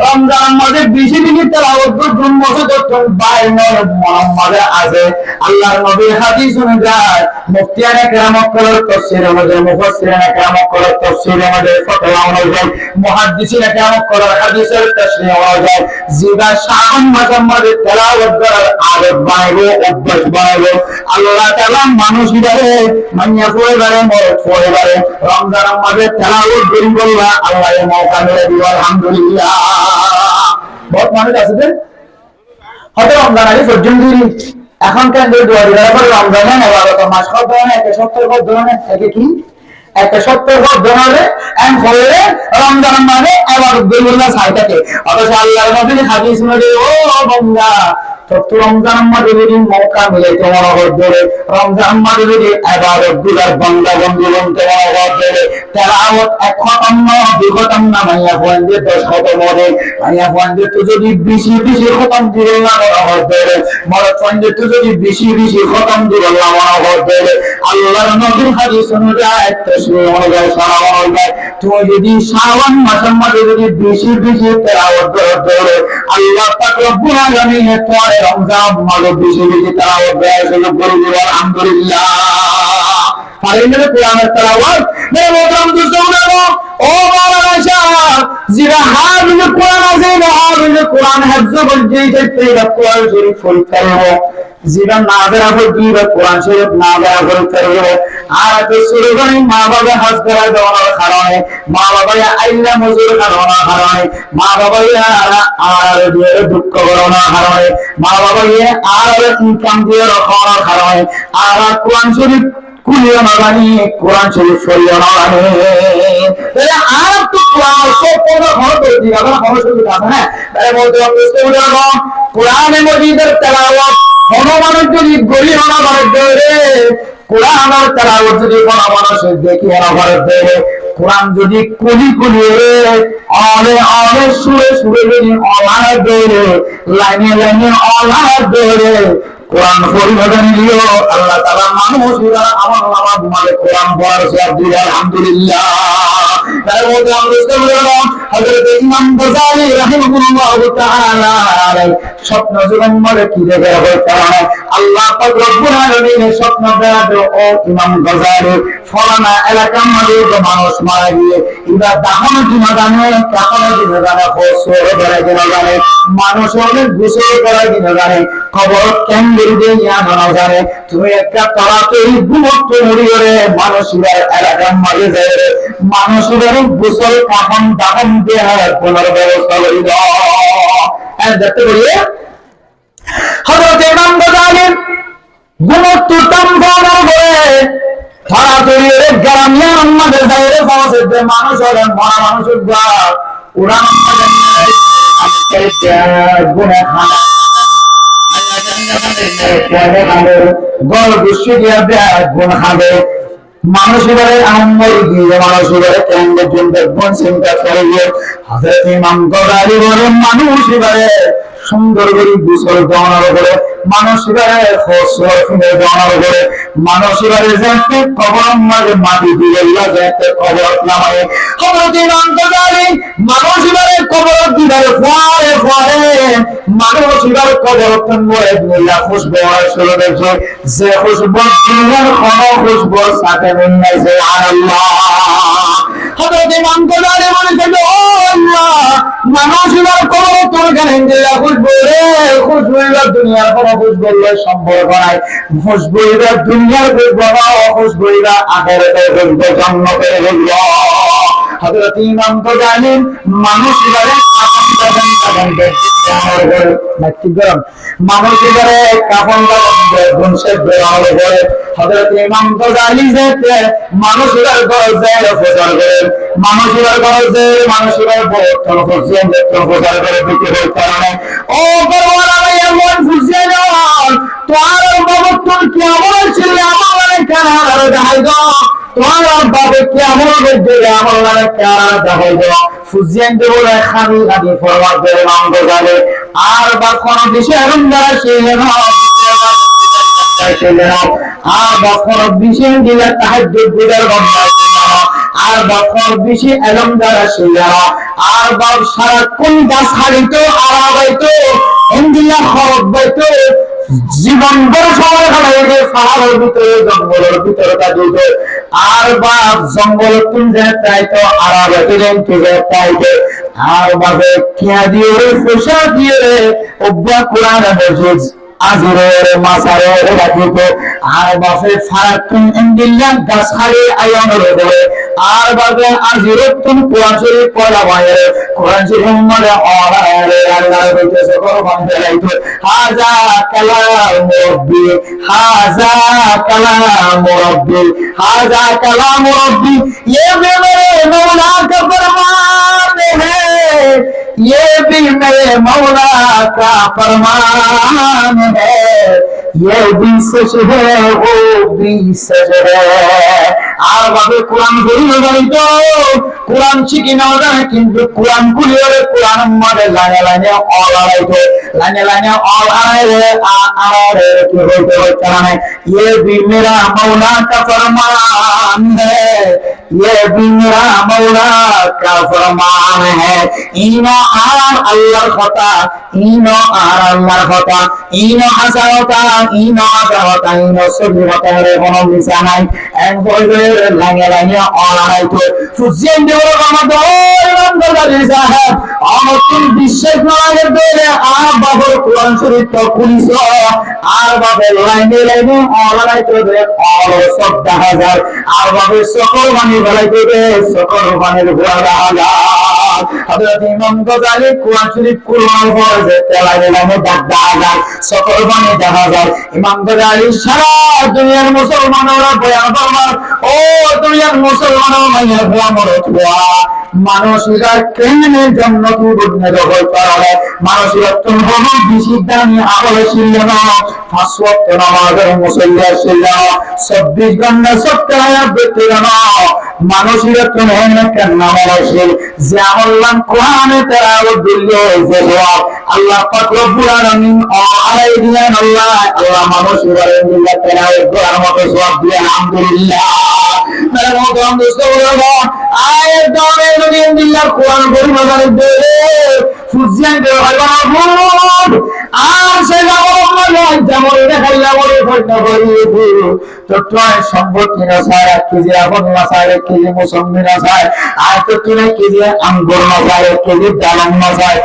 রমজান মাসে বেশি বেশি তেলাওয়াত করুন মসজিদুল বাইনুল মুহাম্মাদে আছে আল্লাহর নবীর হাদিস অনুযায়ী মুফতিয়ানে কেরাম করার তাফসীর অনুযায়ী মুফাসসিরিনে কেরাম করার তাফসীর অনুযায়ী ফতোয়া অনুযায়ী মুহাদ্দিসিনে কেরাম করার হাদিসের তাশরীহ অনুযায়ী জিবা শাবান মাসের মধ্যে তেলাওয়াত করার আদত বানাইবো অভ্যাস বানাইবো আল্লাহ তাআলা মানুষিবারে মানিয়া পড়ে মরত পড়ে রমজান মাসে তেলাওয়াত করি বললা আল্লাহ এই মওকা মেরে দিও আলহামদুলিল্লাহ বহুত মানুষ আছে হয়তো রমজান আগে পর্যন্ত এখন কেন দোয়া দিলে পরে রমজান এবারত মাস কত ধরনের একটা সপ্তাহ কত ধরনের একে কি একটা সপ্তাহ কত ধরনের এম হলে রমজান মানে এবার দুইগুলা সাইটাকে অথচ আল্লাহর নবী হাদিস শুনে ও বান্দা তো রমজান মাসে যদি মওকা মিলে তোমার ধরে রমজান মাসে যদি ইবাদত গুলার বান্দা বন্দি বনতে তোমার ধরে তেলাওয়াত এক খতম না দুই খতম না মাইয়া পয়েন্টে 10 খতম হবে মাইয়া পয়েন্টে তো যদি বেশি বেশি খতম দিলে না আমার ধরে মর পয়েন্টে তো যদি বেশি বেশি খতম দিলে না আমার ধরে আল্লাহর নবীর হাদিস অনুযায়ী তাশরীহ অনুযায়ী সারা অনুযায়ী তুমি যদি শাবান মাসের মধ্যে যদি বেশি বেশি তেলাওয়াত ধরে আল্লাহ পাক রব্বুল আলামিন তোমার রমজান মাসে বেশি বেশি তেলাওয়াত সুযোগ করে দিবেন আলহামদুলিল্লাহ পারিলে কোরআনের তেলাওয়াত মেরে মোহতরম দুস্তগুলো ও মাওলানা শাহ জিরা হাফিজ কোরআন আছে না হাফিজ কোরআন হিফজ করতে চাইতে কোরআন শরীফ পড়তে হবে জিরা না জানা কি কোরআন শরীফ না জানা পড়তে হবে আর তো শুরু করে মা বাবা হাজ করা দেওয়ার কারণে মা বাবা আইলা মজুর করার কারণে মা বাবা আর দুঃখ করার কারণে মা বাবা আর ইনকাম দিয়ে রাখার কারণে আর কোরআন শরীফ কুলিও না জানি কোরআন শরীফ পড়িও না জানি তাহলে আর তো কোরআন সব পড়া হলো তো দিবা না হলো শুধু কথা হ্যাঁ তাই বলতে বুঝতে বুঝাবো কোরআনে মজিদের তেলাওয়াত হনুমানের যদি গলি হনা করে দেবে কোরআনের তেলাওয়াত যদি কোনো মানুষের দেখি হনা করে দেবে কোরআন যদি কুলি কুলি অলে অলে সুরে সুরে যদি অলাহ দেবে লাইনে লাইনে অলাহ দেবে কোরআন পরিবর্তন দিও আল্লাহ তাআলা মানুষরা আমার নামাজ মানে কোরআন পড়ার সওয়াব দিবে আলহামদুলিল্লাহ তাই বলতে আমরা বুঝতে পারলাম হযরত ইমাম গাযালি রাহিমাহুল্লাহ তাআলা স্বপ্ন জীবন মরে কি দেখে হয় কারণ আল্লাহ পাক রব্বুল আলামিন স্বপ্ন দেয় ও ইমাম গাযালি ফলানা এলাকার মধ্যে মানুষ মারা গিয়ে ইবা দাফন দিনা জানে কাফন দিনা জানে ফসর ধরে দিনা জানে মানুষ অনেক গোসল করা দিনা জানে খবর কেন দিয়ে না জানে তুমি একটা তাড়াতাড়ি গুমত্ব মরিয়ে মানুষের এলাকার মাঝে যায় মানুষের গোসল কাফন দাফন দেওয়ার পুনর্ব্যবস্থা করে দাও দেখতে বলিয়ে হযরত ইমাম গাযালি গুমত্ব তামফানো করে তাড়াতাড়ি গ্রামের মাঝে যায় পৌঁছতে মানুষের মরা মানুষের গাল উড়ান গুনে খানা গল গুষ্টি দিয়ে দেয় গুণ খাবে মানুষের আহম্মরি দিয়ে মানুষের কেন্দ্রের জন্য গুণ চিন্তা করবে হযরত ইমাম গাযালি বলেন মানুষের সুন্দর করে গোসল দেওয়ার করে মানুষের ফসল ফিরে দেওয়ার করে মানুষের যাতে কবর মাঝে মাটি দিয়ে যাতে কবর নামায় হযরত ইমাম গাযালি মানুষের কবর দিবার পরে পরে মানুষের কবর মরে দুনিয়া খুশবু শুরু হয়েছে যে খুশবু দুনিয়ার কোনো খুশবু সাথে নাই সুবহানাল্লাহ হযরত ইমাম গাযালি বলেছেন ও আল্লাহ মানুষের কবর তোর গানে দিলা খুশবু রে খুশবু দুনিয়ার কোনো খুশবু সম্পর্ক নাই খুশবু দুনিয়ার খুশবু না খুশবু আখিরাতের খুশবু জান্নাতের খুশবু হযরত ইমাম গাযালি মানুষের কাফন দাফন করে নাকি গরম মানুষের কাফন দাফন গুনছে বেরালে করে হযরত ইমাম গাযালি যেতে মানুষের ঘর যায় ফজর করে মানুষের ঘর যায় মানুষের বর্তন ফুসিয়ে ফজর করে দিতে হয় কারণে ও পরওয়ালা এমন ফুসিয়ে যাও তোমার বর্তন কি আমার ছিল আমার কেন আর দেখাই দাও তোমার বাবা কি আমার মধ্যে আমার কেন দেখাই দাও ফুসিয়ে দেবো খালি আদি ফরওয়ার্ড করে ইমাম গাযালি আর বা কোন বিষয় এরকম দ্বারা সেই আর বা কোন বিষয় দিলে তাহাজ্জুদ বিদার বন্ধ আর বছর বেশি এলম যারা শিলারা আর বাপ সারাক্ষণ গাছ হারিত আড়া বাইতো ইন্দিলা খরচ বাইতো জীবন বড় সময় খালাইবে পাহাড়ের ভিতরে জঙ্গলের ভিতরে কাটিত আর বাপ জঙ্গল তুলতে চাইতো আড়া বাইতো তুলে চাইতো আর বাপে কিয়া দিয়ে পয়সা দিয়ে অব্বা কোরআন বসে আজরের মাসারে রাখিত আর বাপে ফারাতুন ইন্দিল্লাহ গাছ খালি আয়নের ধরে আর বাপে আজরতুন কোরআন শরীফ পড়া বাইরে কোরআন শরীফ মানে অরারে আল্লাহর কইতেছে কোরআন দেখাইতো হাজা কালাম রব্বি হাজা কালাম রব্বি হাজা কালাম রব্বি ये भी मेरे मौला का फरमान है ये भी मेरे मौला का फरमान है ये भी सच है वो भी सच है আর ভাবে কোরআন বইলে জানিত কোরআন শিখি না জানে কিন্তু কোরআন খুলে কোরআন মানে লাইনে লাইনে অল আড়াইতো লাইনে লাইনে অল আড়াইরে আড়াইরে কি হইতে হচ্ছে না ये भी मेरा मौला का फरमान है ये भी मेरा मौला का फरमान है इनो आर अल्लाहर কথা ইনো আর আল্লাহর কথা ইনো হাসারতা ইনো আদারতা ইনো সবিরতা রে কোন মিশা নাই এক বইলে লাগে লাগে অনাইতো ফুজিয়ে দেওয়ার আমাদের ইমানদার সাহেব আমাদের বিশ্বাস না লাগে দলে আর বাবর কোরআন শরীফ তো পুলিশ আর বাবে লাইনে লাইনে অনাইতো রে অল সব দেখা যায় আর বাবে সকল বাণী বলাইতো রে সকল বাণীর ঘোড়া হাজার হযরত ইমাম গজালি কোরআন শরীফ কুরআন পড়ে তেলাইনে লাইনে দাদা হাজার সকল বাণী দেখা যায় ইমাম গজালি সারা দুনিয়ার মুসলমানরা বয়ান করবার ও দুনিয়ার মুসলমানরা মাইয়া ভ্রমণ মানুষেরা কেমনে জান্নাত বুঝনে দখল করে মানুষেরা তুমি বেশি দামি আমল ছিল না 5 ওয়াক্ত নামাজের মুসল্লি ছিল না 24 ঘন্টা সপ্তাহে বেঁচে না মানুষেরা তুমি কেন নামাজের যে আমল কোরআনে তেলাওয়াত দিলে যে আল্লাহ পাক রব্বুল আলামিন আলাই দিলেন আল্লাহ মানুষেরা দিলে তেলাওয়াত করার মতো সওয়াব দিয়ে আলহামদুলিল্লাহ মেরে মোহতরম দোস্তরা আয়াত দাওরে ইন্দিল্লাহ কোরআন পরিমাণে দেবে ফুজিয়ান দেওয়া হয় আর সে যেমন দেখাইলা বলে ঘটনা করি তো টয় সম্পত্তি না স্যার 1 কেজি আপন না স্যার 1 কেজি মুসম্বি না স্যার আর তো 3 কেজি আঙ্গুর না স্যার 1 কেজি ডালিম না স্যার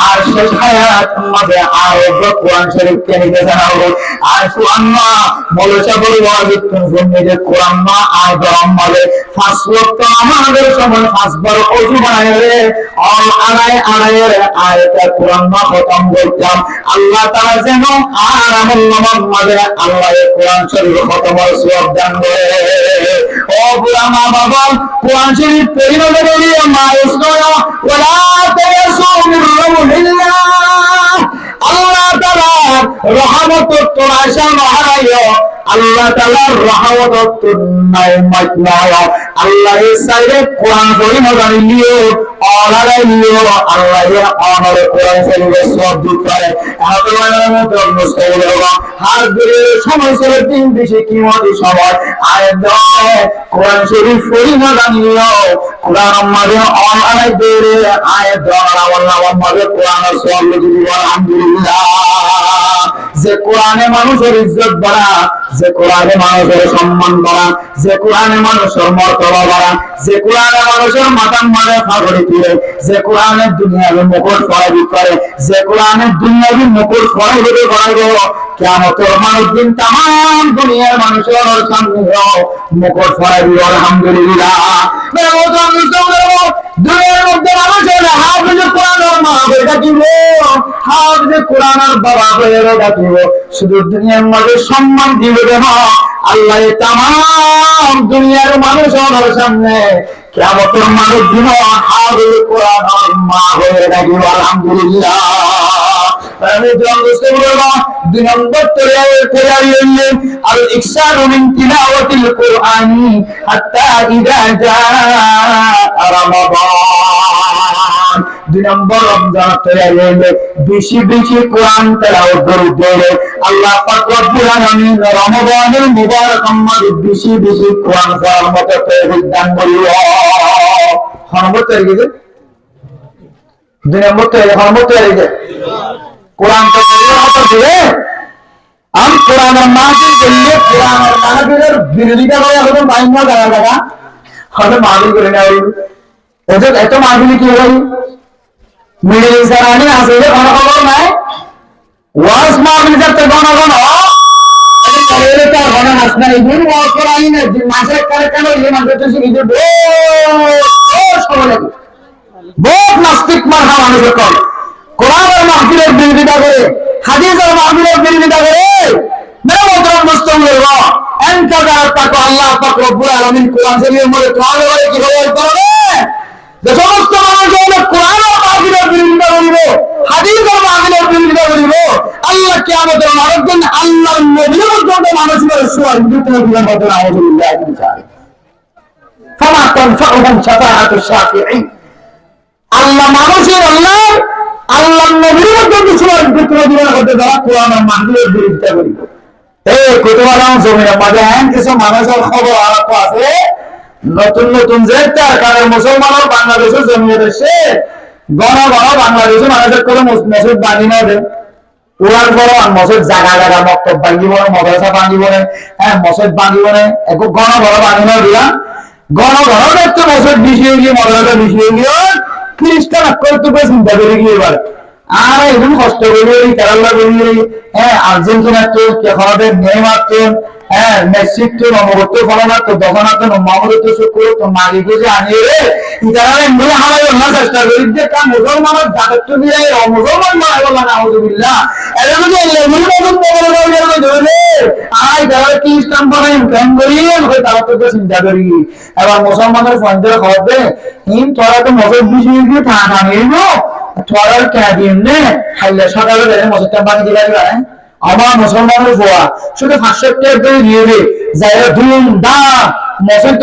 আর শেষ হায়াত মধ্যে আর কোরআন শরীফ কে নিতে জানাবো আর সুবহানাল্লাহ বলেছে বলবো তুমি শুনলে কোরআন না আর গরম বলে 5 ওয়াক্ত আমাদের সময় 5 বার ওযু বানাইলে আর আড়াইয়ের আয়াতে কোরআন না খতম করতাম আল্লাহ তাআলা যেন আর আমল নামার মাঝে আল্লাহ কোরআন শরীফ খতম করার সওয়াব দান করে ও বুড়া বাবা কোরআন শরীফ পড়িলে বলি মায়ুস নয় ওয়ালা তায়াসু মির রাহমাতিল্লাহ আল্লাহ তাআলা রহমত তোর আশা মহারায় আল্লাহ তাআলার রহমত তোর নাই মাইনায় আল্লাহ এর সাইরে কোরআন পড়ি মজানিও অলারাইও আল্লাহ এর অনর কোরআন শরীফ সব দিতে আপনাদের মুস্তাহিদ হাত ধরে সময় ছিল দিন বেশি কিমতি সময় আয়াত কোরআন শরীফ পড়ি মজানিও কোরআন মাঝে অলারাই ধরে আয়াত আল্লাহ মাঝে কোরআন সব দিতে আলহামদুলিল্লাহ যে কোরআনে মানুষের ইজ্জত বাড়া যে কোরআনে মানুষের সম্মান বাড়া যে কোরআনে মানুষের মর্তবা বাড়া যে কোরআনে মানুষের মাথার মানে ফাগড়ি তুলে যে কোরআনে দুনিয়ার মুকুট ফরাবি করে যে কোরআনে দুনিয়ার মুকুট ফরাবি করাইব কিয়ামতের মানুষ দিন तमाम দুনিয়ার মানুষের সামনে মুকুট ফরাবি আলহামদুলিল্লাহ দুনিয়ার মধ্যে মানুষের হাফেজ কোরআন আর মা হয়ে দিব হাফেজ কোরআন আর বাবা হয়ে ডাকিব শুধু দুনিয়ার মধ্যে সম্মান দিবে না আল্লাহ तमाम দুনিয়ার মানুষের সামনে কিয়ামতের মানুষ দিন হাফেজ কোরআন আর মা হয়ে ডাকিব আলহামদুলিল্লাহ আমি জানতে বলবো দুই নম্বর তৈরি আল ইকসারু মিন তিলাওয়াতিল কুরআনি হাত্তা ইযা জাআ রমাদান 2 নম্বর রমজান তৈরি হইলে বেশি বেশি কোরআন তেলাওয়াত করতে আল্লাহ পাক রব্বুল আলামিন রমজানুল মুবারক আমাদের বেশি বেশি কোরআন পড়ার মতো তৌফিক দান করিল। নম্বর তৈরি গেছে 2 নম্বর তৈরি গেছে কোরআন তো মতো দিলে আমি কোরআনের মাহফিল করলে কোরআনের মাহফিলের বিরোধিতা করে এখন বাইনা জানা জায়গা হয়তো মাহফিল করে নেওয়া ওদের এত মাহফিল কি হয় মিডিল ইসলামী আছে যে ঘন খবর নাই ওয়াজ মাহফিল যাতে ঘন ঘন ঘন নাচ না এই দিন ওয়াজ করাই না মাসের কারে কেন এই মাসে তো শিখে বহুত নাস্তিক মার্কা মানুষের কম কোরআনের মাহফিলের বিরোধিতা করে হাদিসের মাহফিলের বিরোধিতা করে মেরে মোহতরম মুসলিম আল্লাহ পাক রব্বুল আলামিন কোরআন শরীফের মধ্যে কোরআনের বলে কি বলতে হবে যে সমস্ত মানুষ কোরআনের মাহফিলের বিরোধিতা করিব হাদিসের মাহফিলের বিরোধিতা করিব আল্লাহ কিয়ামতের মাঠের দিন আল্লাহর নবী পর্যন্ত মানুষের সুয়ার বিরুদ্ধে দিলেন বলেন আউযুবিল্লাহি মিন যালিক ফামা তানফাউহুম শাফাআতুশ শাফিঈন আল্লাহ মানুষের আল্লাহ নবীর মধ্যে সুরার বিরুদ্ধে দিলেন করতে যারা কোরআনের মাহফিলের বিরোধিতা করিব এই কতবার জমিনের মাঝে কিছু মানুষের খবর আলাপ আছে নতুন নতুন যে কারণ মুসলমানের বাংলাদেশের জমিয়ে দেশে গণ গণ বাংলাদেশের মানুষের করে মসজিদ বাঙি না দেয় ওরার পর মসজিদ জায়গা জায়গা মক্তব ভাঙিব না মাদ্রাসা ভাঙিব না হ্যাঁ মসজিদ ভাঙিব না এক গণ গণ বাঙি না দিলাম গণ গণ দেখতে মসজিদ মিশিয়ে গিয়ে মাদ্রাসা মিশিয়ে গিয়ে খ্রিস্টান করে চিন্তা করে গিয়ে এবার আর এরকম কষ্ট করে কেরালা করে হ্যাঁ আর্জেন্টিনা তো কেফাদের নেইমার তো হ্যাঁ মেসি তো নমগত ফলানা তো দোকানা তো মামুল তো শুক্র তো মালিক যে আনিয়ে রে ইতারা মিলে হারাই না চেষ্টা করি যে কাম মুসলমানের জাতক তো দিয়ে মুসলমান মারা বলা না আউযুবিল্লাহ এরকম যে লেমন মতন বলে বলে ধরে আই যারা কি ইসলাম বানাই কেন করি হয় তারা তো চিন্তা করি এবার মুসলমানের ফন্দের হবে ইন তোরা তো মজব বুঝিয়ে দিয়ে থানা নিব তোরার কে দিন নে হাইলে সকালে বেরে মসজিদটা বানিয়ে দিলা দিবা আমার মুসলমানের ফোয়া শুধু 500 টাকা করে দিয়ে দে যাই ধুম দা মসজিদ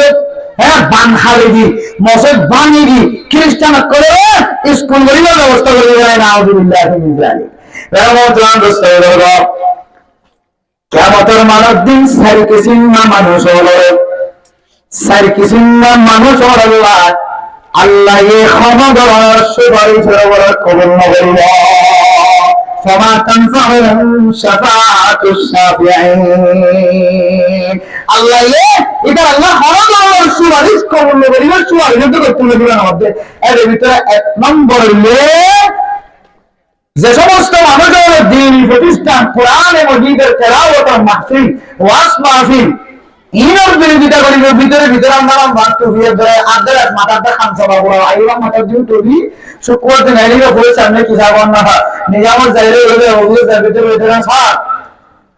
হ্যাঁ বান হারে দি মসজিদ বানিয়ে দি খ্রিস্টান করে স্কুল গরিবের ব্যবস্থা করে দেয় না আউযুবিল্লাহি মিন যালিক রহমতুল্লাহ রাসূলুল্লাহ কিয়ামতের মানব দিন সারি কিসিম মানুষ হলো সারি কিসিম মানুষ হলো আল্লাহ এই ক্ষমা দেওয়ার সুপারিশ করার কবুল না করিব فما تنفعهم شفاعة الشافعين আল্লাহ এটা আল্লাহ হরম আল্লাহর সুপারিশ কবুল না করিব সুপারিশ তো করতে দিবেন আমাদের এর ভিতরে এক নম্বর হলো যে সমস্ত মানুষের দ্বীন প্রতিষ্ঠান কোরআনে মজিদের তেলাওয়াত মাহফিল ওয়াজ মাহফিল ইনার বিরোধিতা করিব ভিতরে ভিতরে আমরা মাত্র বিয়ে ধরে আদার মাথাটা খামসা বাবু আইবা মাথার দিন টবি শুক্রতে নাইলিও বলে সামনে কি যাব না নিজামত যাইরে হলে ওগুলো যাবে ভিতরে ভিতরে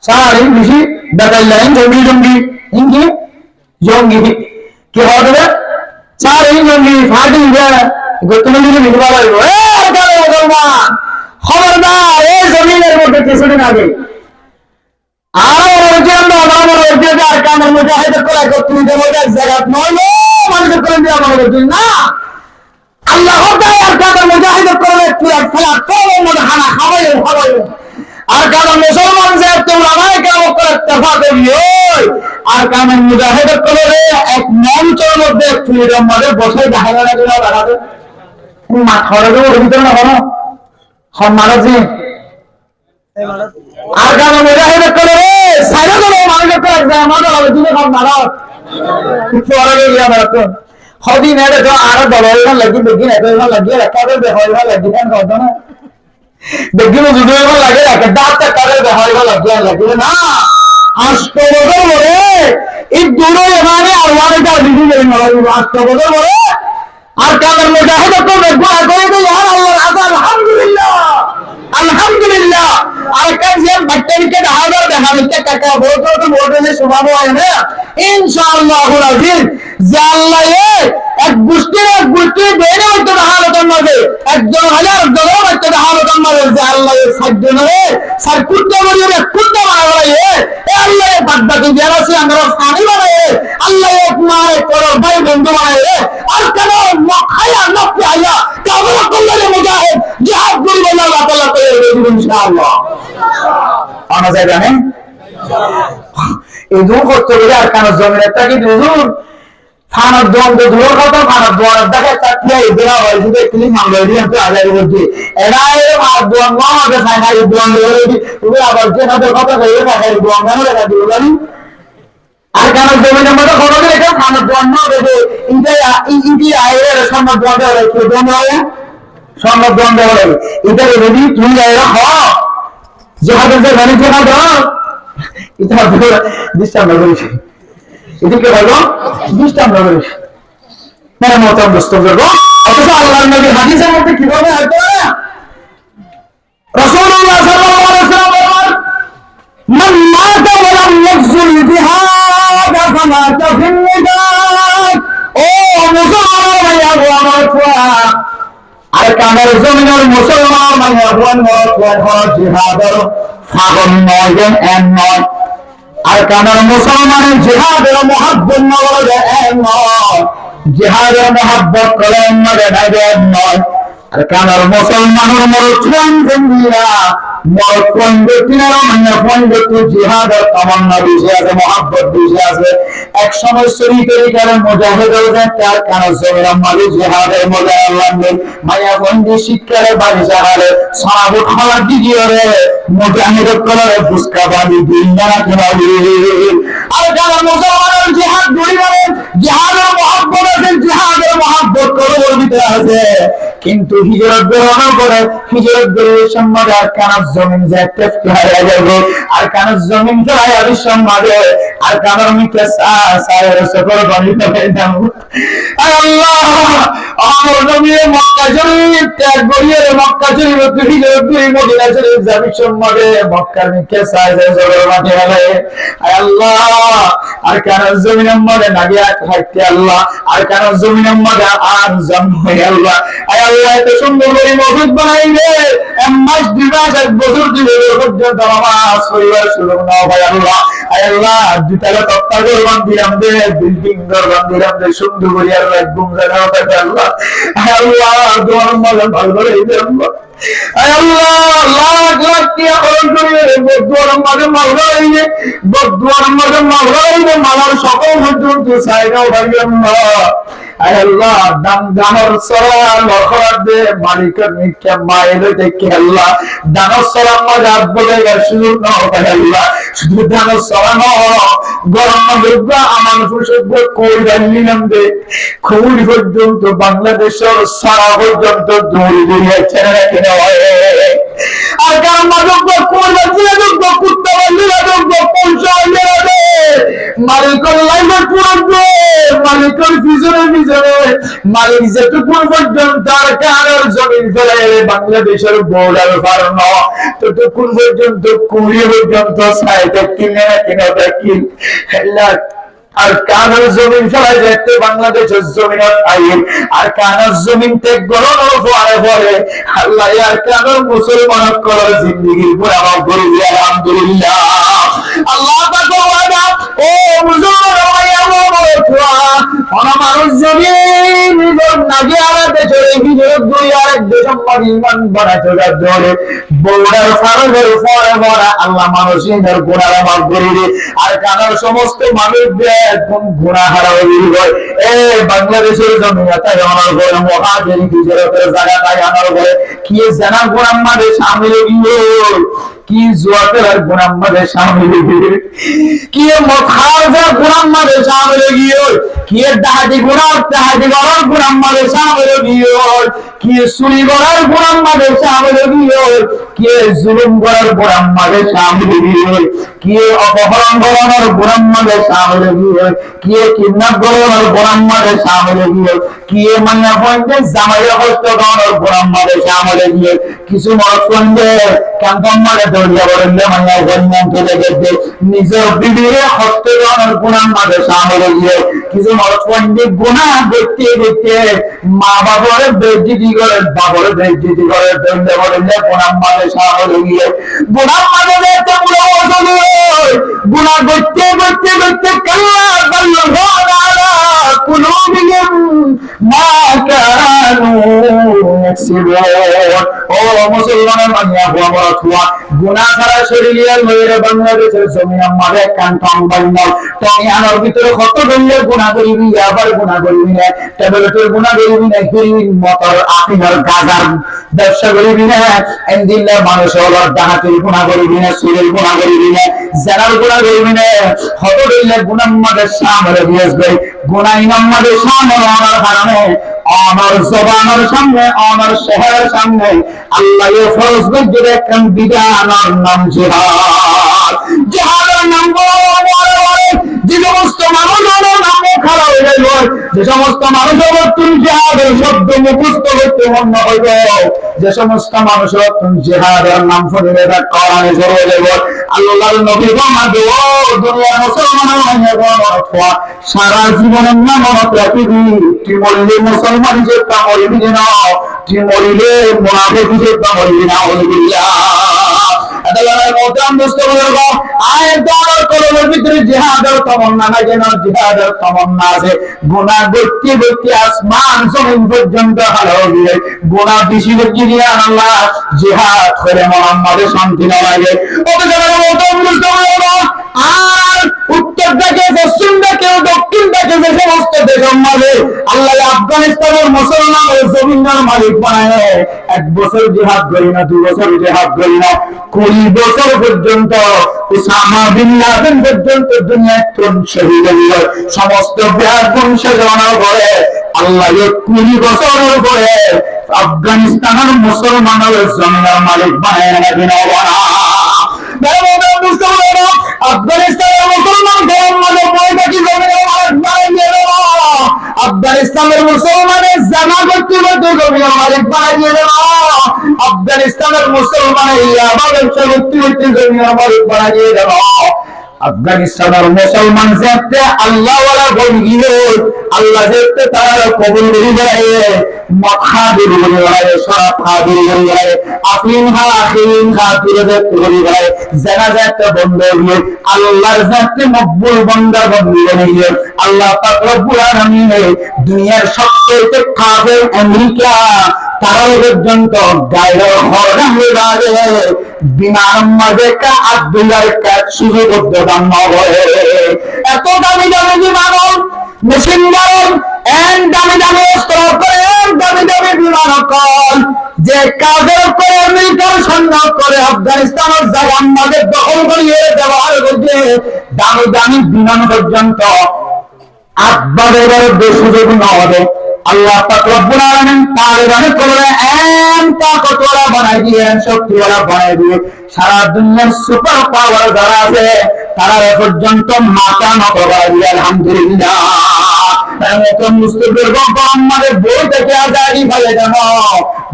সার এই বেশি দাদাই লাইন জঙ্গি জঙ্গি ইনকি জঙ্গি কি হবে সার এই জঙ্গি ফাটি যায় গতলে দিলে নিবা লাগবে এ কালে মুসলমান খবরদার এই জমিনের মধ্যে কিছুদিন আগে মুজাহিদের করে তুমি জায়গা নয় মানুষের করে দিয়ে আমার না আল্লাহ আর কাদের মুজাহিদের করে খেলা মধ্যে হানা খাওয়াই খাওয়াই আর কাদের মুসলমান যে তোমরা আমায় কেমন করে তেফা করি আর কাদের মুজাহিদের করে এক মঞ্চের মধ্যে ফ্রিডম মধ্যে বসে দেখা দেখাবে মাথার ভিতরে না বলো মানবজি আর কাদের মুজাহিদের করে সাইরা দেবো মানুষের করে আমাদের হবে তুমি সব মারাও কিছু আগে গিয়ে বেড়াতো সদিন এর আরো দলের লাগি দেখি না লাগিয়ে রাখাবে বেহয় লাগি কেন কথা না দেখি যদি লাগে রাখে দাঁত কারে বেহয় লাগিয়ে না আষ্ট বছর বলে এই দুটো এখানে আল্লাহর কাছে দিদি যাবে না আষ্ট বছর বলে আর কাদের মুজাহিদ তো দেখবো করে তো ইয়ার আল্লাহর আযা আলহামদুলিল্লাহ আলহামদুলিল্লাহ আর কাজিয়ান বাচ্চাকে হাজার দেখাতে টাকা বলতো বলতে সুবহান আল্লাহ ইনশাআল্লাহুল আযীম যে আল্লাহ এক গোষ্ঠী বেরে হইতে হালতন মাঝে একজন হাজার ডলার হইতে হালতন মাঝে যে আল্লাহ সাজ্জনরে সার কুত্তা বলিয়ে কুত্তা বানায় এ আল্লাহ বাদবাকি যারা আছে আমরা ফানি বানায় আল্লাহ এক মারে করো ভাই বন্ধু বানায় আর কেন খায়া নকলি আয়া কাবলা করলে জিহাদ করি বলে আল্লাহ তাআলা করে দেবেন ইনশাআল্লাহ। আমরা যাই জানেন এই দূর করতে গেলে আর কারো জমিনের টাকি হুজুর থানার দ্বন্দ্ব দূর কথা থানার দ্বন্দ্ব দেখে চাকরি দেওয়া হয় শুধু একটু মামলা দিয়ে আজারি করছি এরা আর দ্বন্দ্ব আমাদের সাইনারি দ্বন্দ্ব তুমি আবার যে তাদের কথা বলে সাইনারি দ্বন্দ্ব লেখা দিল জানি আর কেন জমিনের মধ্যে খবর রেখে থানার দ্বন্দ্ব দেবে ইন্ডিয়া আয়ের সম্মত দ্বন্দ্ব হলে কি দ্বন্দ্ব হবে সম্মত দ্বন্দ্ব হলে এটা যদি তুমি জায়গা হ যেহাদের যে গাড়ি যেখান এটা দৃষ্টান্ত করেছি এদিকে বলো দৃষ্টান্ত করেছি মানে মতন দোস্ত করবো অথচ আল্লাহর নবী হাদিসের মধ্যে কিভাবে হয়তো না রাসূলুল্লাহ সাল্লাল্লাহু আলাইহি ওয়াসাল্লাম বলেন মান মাতা ওয়া লাম ইয়াজুল বিহাদ ফামাতা ফিন নিদাত ও মুসলমান ভাইয়া আমার আর কামের জমিনের মুসলমান ভাইয়া বোন জিহাদের ফাগল নয় এন নয় আর কামের মুসলমানের জিহাদের মহাব্বত নয় এন নয় জিহাদের মহাব্বত করে নয় আর কামের মুসলমানের মরুচুয়ান জঙ্গিরা মরুচুয়ান ব্যক্তিরা মানে পণ্ডিত জিহাদের তামান্না বেশি আছে মহাব্বত বেশি আছে এক সময় শরীরের কারণে মুজাহিদ হয়ে তার কারণে জমিরা মালি জিহাদের মজা আল্লাহ মায়া বন্দি শিক্ষারে বাড়ি যাহারে সারাবত খালা দিগিয়ে রে মুজাহিদ করে ফুসকা বাড়ি দিন না কিনারে আর কামের মুসলমানের জিহাদ ধরে গেলে জিহাদের মহাব্বত আছে জিহাদের মহাব্বত করে বলতে আছে কিন্তু হিজরত বেরোনোর পরে হিজরত বেরিয়ে সম্মানে আর কানার জমিন যায় টেফটি হারিয়ে যাবে আর কানার জমিন যায় আর সম্মানে আর কানার মিকে সায়ের সকল বানিতে হয়ে যাবো আল্লাহ আমার নবী মক্কা শরীফ ত্যাগ করিয়ে মক্কা শরীফ হিজরত করে মদিনা শরীফ যাবি সম্মানে মক্কার মিকে সায়ের সকল বানিতে হবে আল্লাহ আর কানার জমিনের মধ্যে নাগিয়া খাইতে আল্লাহ আর কানার জমিনের মধ্যে আর জন্ম হয়ে আল্লাহ আল্লাহ এত সুন্দর করে মসজিদ বানাইলে এক মাস দুই মাস এক বছর দিলে পর্যন্ত নামাজ পরিবার সুযোগ নাও ভাই আল্লাহ আল্লাহ দুইতলা তক্তা ঘর বান্ধিলাম দে বিল্ডিং ঘর বান্ধিলাম দে সুন্দর করে আল্লাহ একদম জানাও থাকে আল্লাহ আল্লাহ দোয়ার মাঝে ভালো করে আল্লাহ আল্লাহ লাখ লাখ টিয়া খরচ করে বদুয়ার মাঝে মাওলা হইলে বদুয়ার মাঝে মাওলা হইলে মালার সকল পর্যন্ত চাইনাও ভাই আল্লাহ আল্লাহ দাম দানর সরা লখরা দে মালিকের নিকে মায়ের দেখে আল্লাহ দানর সরা মজা বলে শুরু না হয় আল্লাহ শুধু দানর সরা না গরম দুর্গ আমার ফুসব কই দিলাম দে খুবই পর্যন্ত বাংলাদেশের সারা পর্যন্ত দৌড়ে দৌড়ে ছেড়ে কিনে হয় আর কারণ মাদক কোন বাজিয়ে যোগ্য কুত্তা বাজিয়ে যোগ্য পয়সা দে মালিকের লাইফের পুরো মালিকের পিছনে মালিক যেটুকু পর্যন্ত তার কানের জমিন ফেলে বাংলাদেশের বর্ডার পার ততক্ষণ পর্যন্ত কুড়ি পর্যন্ত সাইডে কিনে কিনে দেখি আর কানের জমিন ফেলা যেতে বাংলাদেশের জমিন আর কানের জমিন ত্যাগ গ্রহণ পরে পরে আল্লাহ আর কানের মুসলমান করার জিন্দিগির পর আমার গরু আলহামদুলিল্লাহ আল্লাহ ও মুসলমান মানুষ যদি নাগে আর দেশের হিজরত দুই আর এক দেশ ইমান বানাতে ধরে বর্ডার ফারুকের পরে পরে আল্লাহ মানুষের গুণার আমার গরিবে আর কানার সমস্ত মানুষদের একদম গুণা হারা হয় এ বাংলাদেশের জমিনে তাই আমার ঘরে মহাজের হিজরতের জায়গা তাই আমার ঘরে কি জানা গুণার মাঝে সামিল গিয়ে কি জুয়াতের গুনাহ মাঝে শামিল গিয়ে কি মুখারজার গুনাহ মাঝে শামিল গিয়ে কি ডাহাতি গুনাহ করার গুনাহ মাঝে শামিল গিয়ে কি চুরি করার গুনাহ মাঝে শামিল গিয়ে কি জুলুম করার গুনাহ মাঝে শামিল গিয়ে কি অপহরণ করার গুনাহ মাঝে শামিল গিয়ে কি কিডন্যাপ করার গুনাহ মাঝে শামিল গিয়ে কি মান্না পয়েন্টে জামাইয়া হস্ত করার গুনাহ মাঝে শামিল গিয়ে কিছু মত পয়েন্টে ক্যাম্পন মাঝে দরিয়া বললে মান্না গণমন্ত্রী দেখে নিজের বিবিরে হস্ত করার গুনাহ মাঝে শামিল গিয়ে কিছু মত পয়েন্টে গুনাহ দেখতে দেখতে মা বাবার বেজ্জতি করে বাবার বেজ্জতি করে দরিয়া বললে গুনাহ মাঝে শামিল গিয়ে গুনাহ মাঝে দেখতে পুরো ওসলে গুনাহ করতে করতে করতে কাল্লা কাল্লা قلوبهم ما كانوا يكسبون ও মুসলমানের মানিয়া আমরা তুয়া গুনাহ ছাড়া শরীরিয়াল হইরে বাংলাদেশের জমিন আমাদের কান্টন বান্নল তুমি আনার ভিতরে কত দলে গুনাহ করিবি আবার গুনাহ করিবি না ট্যাবলেটের গুনাহ করিবি না হেরোইন মোটর আফিনার গাজার ব্যবসা করিবি না এন্দিল্লা মানুষ হলো ডাকাতির গুনাহ করিবি না চুরির গুনাহ করিবি না জানার গুনাহ করিবি না কত দলে গুনাহ আমাদের সামনে দিয়েছে গুনাহ আমাদের সামনে আনার কারণে আমার জবানের সামনে আমার শহরের সামনে আল্লাহ ফরজ করে একখান বিধানের নাম জিহাদ জিহাদের নাম যে সমস্ত মানুষের নাম খারাপ হয়ে গেল যে সমস্ত মানুষের তুমি জিহাদের শব্দ মুখস্থ করতে মন হইবে যে সমস্ত মানুষের তুমি জিহাদের নাম শুনলে তা কোরআনে জড়িয়ে দেব আল্লাহর নবী মোহাম্মদ ও দুনিয়ার মুসলমানের অথবা সারা জীবনের নাম রাখিবি তুই মরিলে মুসলমান যে তা মরিবি না তুই মরিলে মুনাফিক যে তা মরিবি না আলহামদুলিল্লাহ আল্লাহর মোহতারাম দোস্তগণ আয়াত দ্বারা কলমের ভিতরে জিহাদের তমন্না না যেন জিহাদের তমন্না আছে গুনাহ করতে করতে আসমান জমিন পর্যন্ত হারাবে গুনাহ বেশি বেশি দিয়ে আল্লাহ জিহাদ করে মুহাম্মাদের শান্তি না লাগে ওদের মোহতারাম দোস্তগণ আর উত্তর থেকে পশ্চিম থেকে দক্ষিণ থেকে যে সমস্ত দেশের মাঝে আল্লাহ আফগানিস্তানের মুসলমানের জমিনের মালিক বানায় 1 বছর জিহাদ করি না 2 বছর জিহাদ করি না 20 বছর পর্যন্ত উসামা বিন লাদেন পর্যন্ত দুনিয়ায় শহীদ হল সমস্ত বিহার বংশের জমানোর পরে আল্লাহ 20 বছরের পরে আফগানিস্তানের মুসলমানের জমিনের মালিক বানায় রাখেন আফগানিস্তানের মুসলমান আফগানিস্তানের মুসলমানের জানা করতে করতে জমিনের মালিক বানিয়ে দেব আফগানিস্তানের মুসলমানের ইয়াবা ব্যবসা করতে করতে জমিনের মালিক বানিয়ে দেব আফগানিস্তানের মুসলমান যাতে আল্লাহ ওয়ালা বন্ধু আল্লাহ যাতে তারা কবুল করে মখাদির বলে যায় সব খাদির বলে যায় আফিন আখিন খাতির যাতে বলে যায় জানা যাতে বন্ধ হয়ে আল্লাহর যাতে মকবুল বান্দা বন্ধু বনে আল্লাহ পাক রব্বুল আলামিন দুনিয়ার সবচেয়ে কাফের আমেরিকা তারা পর্যন্ত গায়ের হরনা হয়ে যাবে বিমান মাঝে কা আব্দুল্লাহ কা সুযোগ দান হবে এত দামি দামি বিমান মেশিন গান এন্ড দামি দামি অস্ত্র করে দামি দামি বিমান কল যে কাজের করে আমেরিকার সৈন্য করে আফগানিস্তানের জায়গা মাঝে দখল করিয়ে ব্যবহার করছে দামি দামি বিমান পর্যন্ত আব্বাদের সুযোগ না হবে আল্লাহ পাক রব্বুল আলামিন তালেবানের করে এমন কতরা বানাই দিয়েন শক্তিওয়ালা বানাই দিয়ে সারা দুনিয়ার সুপার পাওয়ার যারা আছে তারা এ পর্যন্ত মাথা নত করে আলহামদুলিল্লাহ মুসলিমদের আমাদের বই থেকে আজাদি ফেলে যেন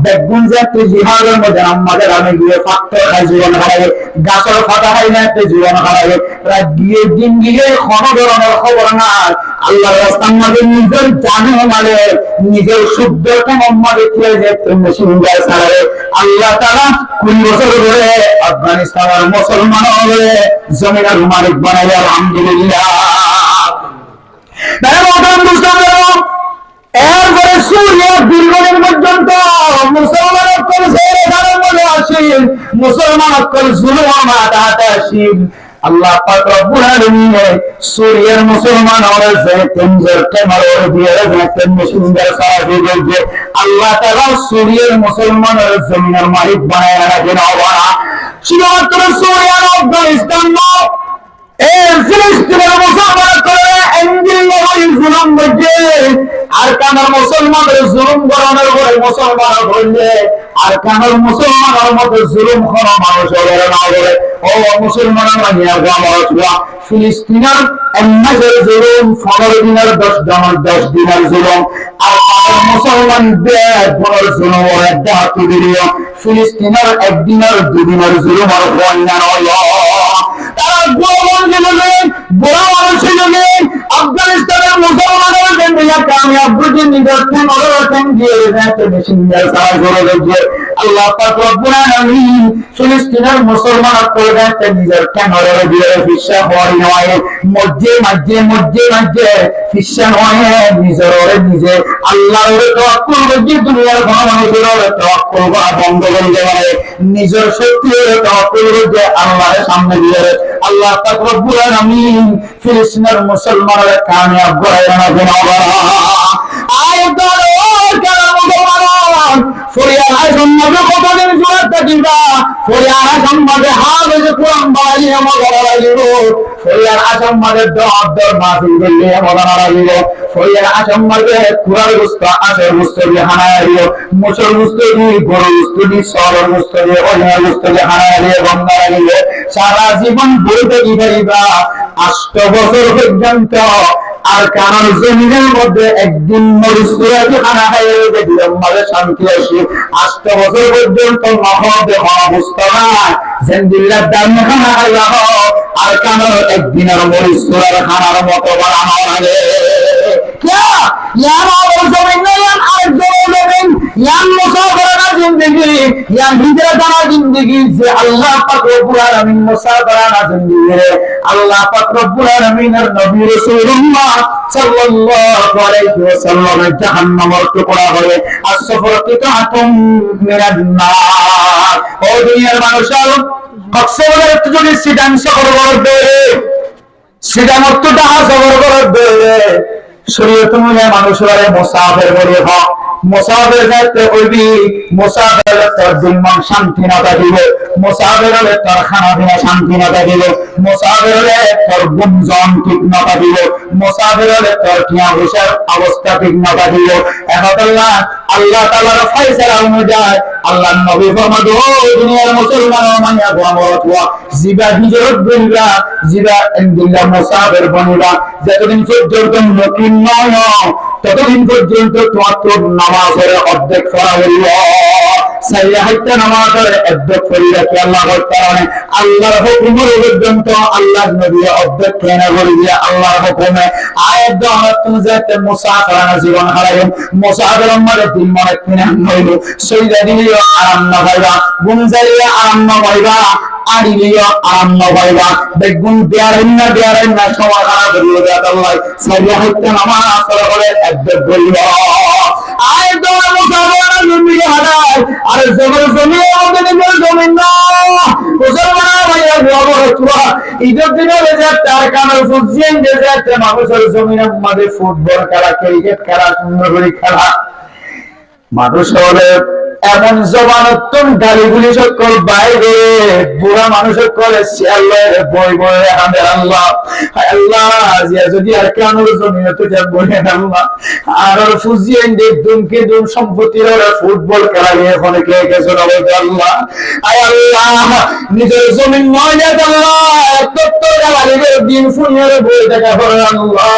বেগুন যে একটি জিহাদের মধ্যে আমাদের আমি গিয়ে ফাক্তর খাই জীবন হারাবে গাছের ফাটা খাই না একটি জীবন হারাবে গিয়ে দিন গিয়ে কোনো ধরনের খবর না আল্লাহর রাস্তার মধ্যে নিজের জানে মানে নিজের শুদ্ধ মোহাম্মদের খেয়ে যে মেশিন গায়ে ছাড়াবে আল্লাহ তাআলা 20 বছর ধরে আফগানিস্তানের মুসলমান হয়ে জমিনের মালিক বানাই আলহামদুলিল্লাহ এরপরে সূর্য দীর্ঘদিন পর্যন্ত মুসলমানের করেছে মুসলমানের করে জুলুম মাথাতে আসেন আল্লাহ পাক রব্বুল আলামিন সূর্যের মুসলমান হয়েছে তেমজর কেমার দিয়ে রাখতেন মেশিনদার সারা দিয়ে আল্লাহ তাআলা সূর্যের মুসলমানের জমিনের মালিক বানায় রাখেন ওরা শুধুমাত্র সূর্য আফগানিস্তান না এই ফিলিস্তিনের মুসলমান করে জুলুম করছে আর কানার মুসলমানের জুলুম করানোর পরে মুসলমান বললে আর কানার মুসলমানের মতো জুলুম করা মানুষ হবে না বলে ও মুসলমানের মানিয়া আমরা ফিলিস্তিনের এমনাজের জুলুম 15 দিনের 10 দিনের জুলুম আর কানার মুসলমান 15 জুলুম ওরা দাঁত দিয়ে ফিলিস্তিনের 1 দিনের 2 দিনের জুলুম আর বন্যা নয় তারা বুড়া মানুষের জন্য আফগানিস্তানের মুসলমানের জন্য কামিয়াব বুঝে নিজের আল্লাহ পাক রব্বুল আলামিন ফিলিস্তিনের মুসলমানরা করে নিজের ক্যামেরা দিয়ে ফিশা হয় নয় মধ্যে মধ্যে মধ্যে মধ্যে ফিশা হয় নিজে আল্লাহর তাওয়াক্কুল করে দুনিয়ার মানুষের তাওয়াক্কুল করা বন্ধ করে দেয় নিজের শক্তির তাওয়াক্কুল করে আল্লাহর সামনে দিয়ে আল্লাহ পাক রব্বুল আলামিন ফিলিস্তিনের মুসলমানরা কামিয়াব করে না সারা জীবন বলতে কি পারিবা 8 বছর পর্যন্ত আর কারণ জমিনের মধ্যে একদিন মরিচুরাকে খানা খাইয়ে দিলাম মাঝে শান্তি আসে 8 বছর পর্যন্ত মহবে অবস্থা না জেন্দিল্লার দাম খানা খাইয়া আর কারণ একদিন আর মরিচুরার খানার মতো বানানো লাগে আল্লাহ পাক রব্বুল আলামিন মুসাফিরা না জিন্দেগি আল্লাহ পাক রব্বুল আলামিনের নবী রাসূলুল্লাহ সাল্লাল্লাহু আলাইহি ওয়াসাল্লামের জাহান্নামের টুকরা হয়ে আসফরতিকাতুম মিনান নার ও দুনিয়ার মানুষ কক্সবাজার যদি সিডান শহর করবে সিডান অত্যটা শহর করবে শরীয়ত অনুযায়ী মানুষের মুসাফির বলে হক মুসাফির যাইতে হইবি মুসাফির তোর দিলমান শান্তি না থাকিবে মুসাফির হলে তোর খানা পিনা শান্তি না থাকিবে মুসাফির হলে তোর গুঞ্জন ঠিক না থাকিবে মুসাফির হলে তোর টিয়া পয়সার অবস্থা ঠিক না থাকিবে একদল্লাহ আল্লাহ তাআলার ফয়সালা অনুযায়ী আল্লাহর নবী ফরমাদ ও দুনিয়ার মুসলমান মানিয়া গোমরতওয়া জিবা হিজরত বলিবা জিবা ইনদিল্লাহ মুসাফির বনিবা যতদিন পর্যন্ত মুকিম নয় ততদিন পর্যন্ত তোমার নামাজের অর্ধেক পড়া হইল সাইয়া হাইতা নামাজের অর্ধেক পড়িয়া কি আল্লাহর কারণে আল্লাহর হুকুমের পর্যন্ত আল্লাহর নবী অর্ধেক কেনা করে দিয়া আল্লাহর হুকুমে আয়াত দাও তুমি যাতে মুসাফিরানা জীবন হারাইম মুসাফিরের মধ্যে দিন মনে কিনা হইল সইদা দিলিও আরাম না পাইবা গুনজারিয়া আরাম না পাইবা আড়িলিও আরাম না পাইবা বেগুন বিয়ারেন না সময় খারাপ করিও দেয়া আল্লাহ সাইয়া হাইতা নামাজ পড়া করে অর্ধেক বলিব আয়াত দাও মুসাফিরানা জমি হারায় আর জমির মধ্যে জমিন না মুসলমান ভাইয়া বড় ঈদের দিনে তার কারণে ফুজিয়েন যে মানুষের জমিনের মধ্যে ফুটবল খেলা ক্রিকেট খেলা সুন্দর করে খেলা মানুষ হলে এমন জবানত্তম গালিগুলি সকল বাইরে বুড়া মানুষের করে বই বই আল্লাহ আল্লাহ যদি আর কেন জমিনে তো বলে আল্লাহ আর ফুজিয়েন যে দুমকে দুম সম্পত্তির ফুটবল খেলা নিয়ে ওখানে কে গেছে আল্লাহ আয় আল্লাহ নিজের জমিন নয় আল্লাহ দিন ফুনিয়ার বই দেখা করে আল্লাহ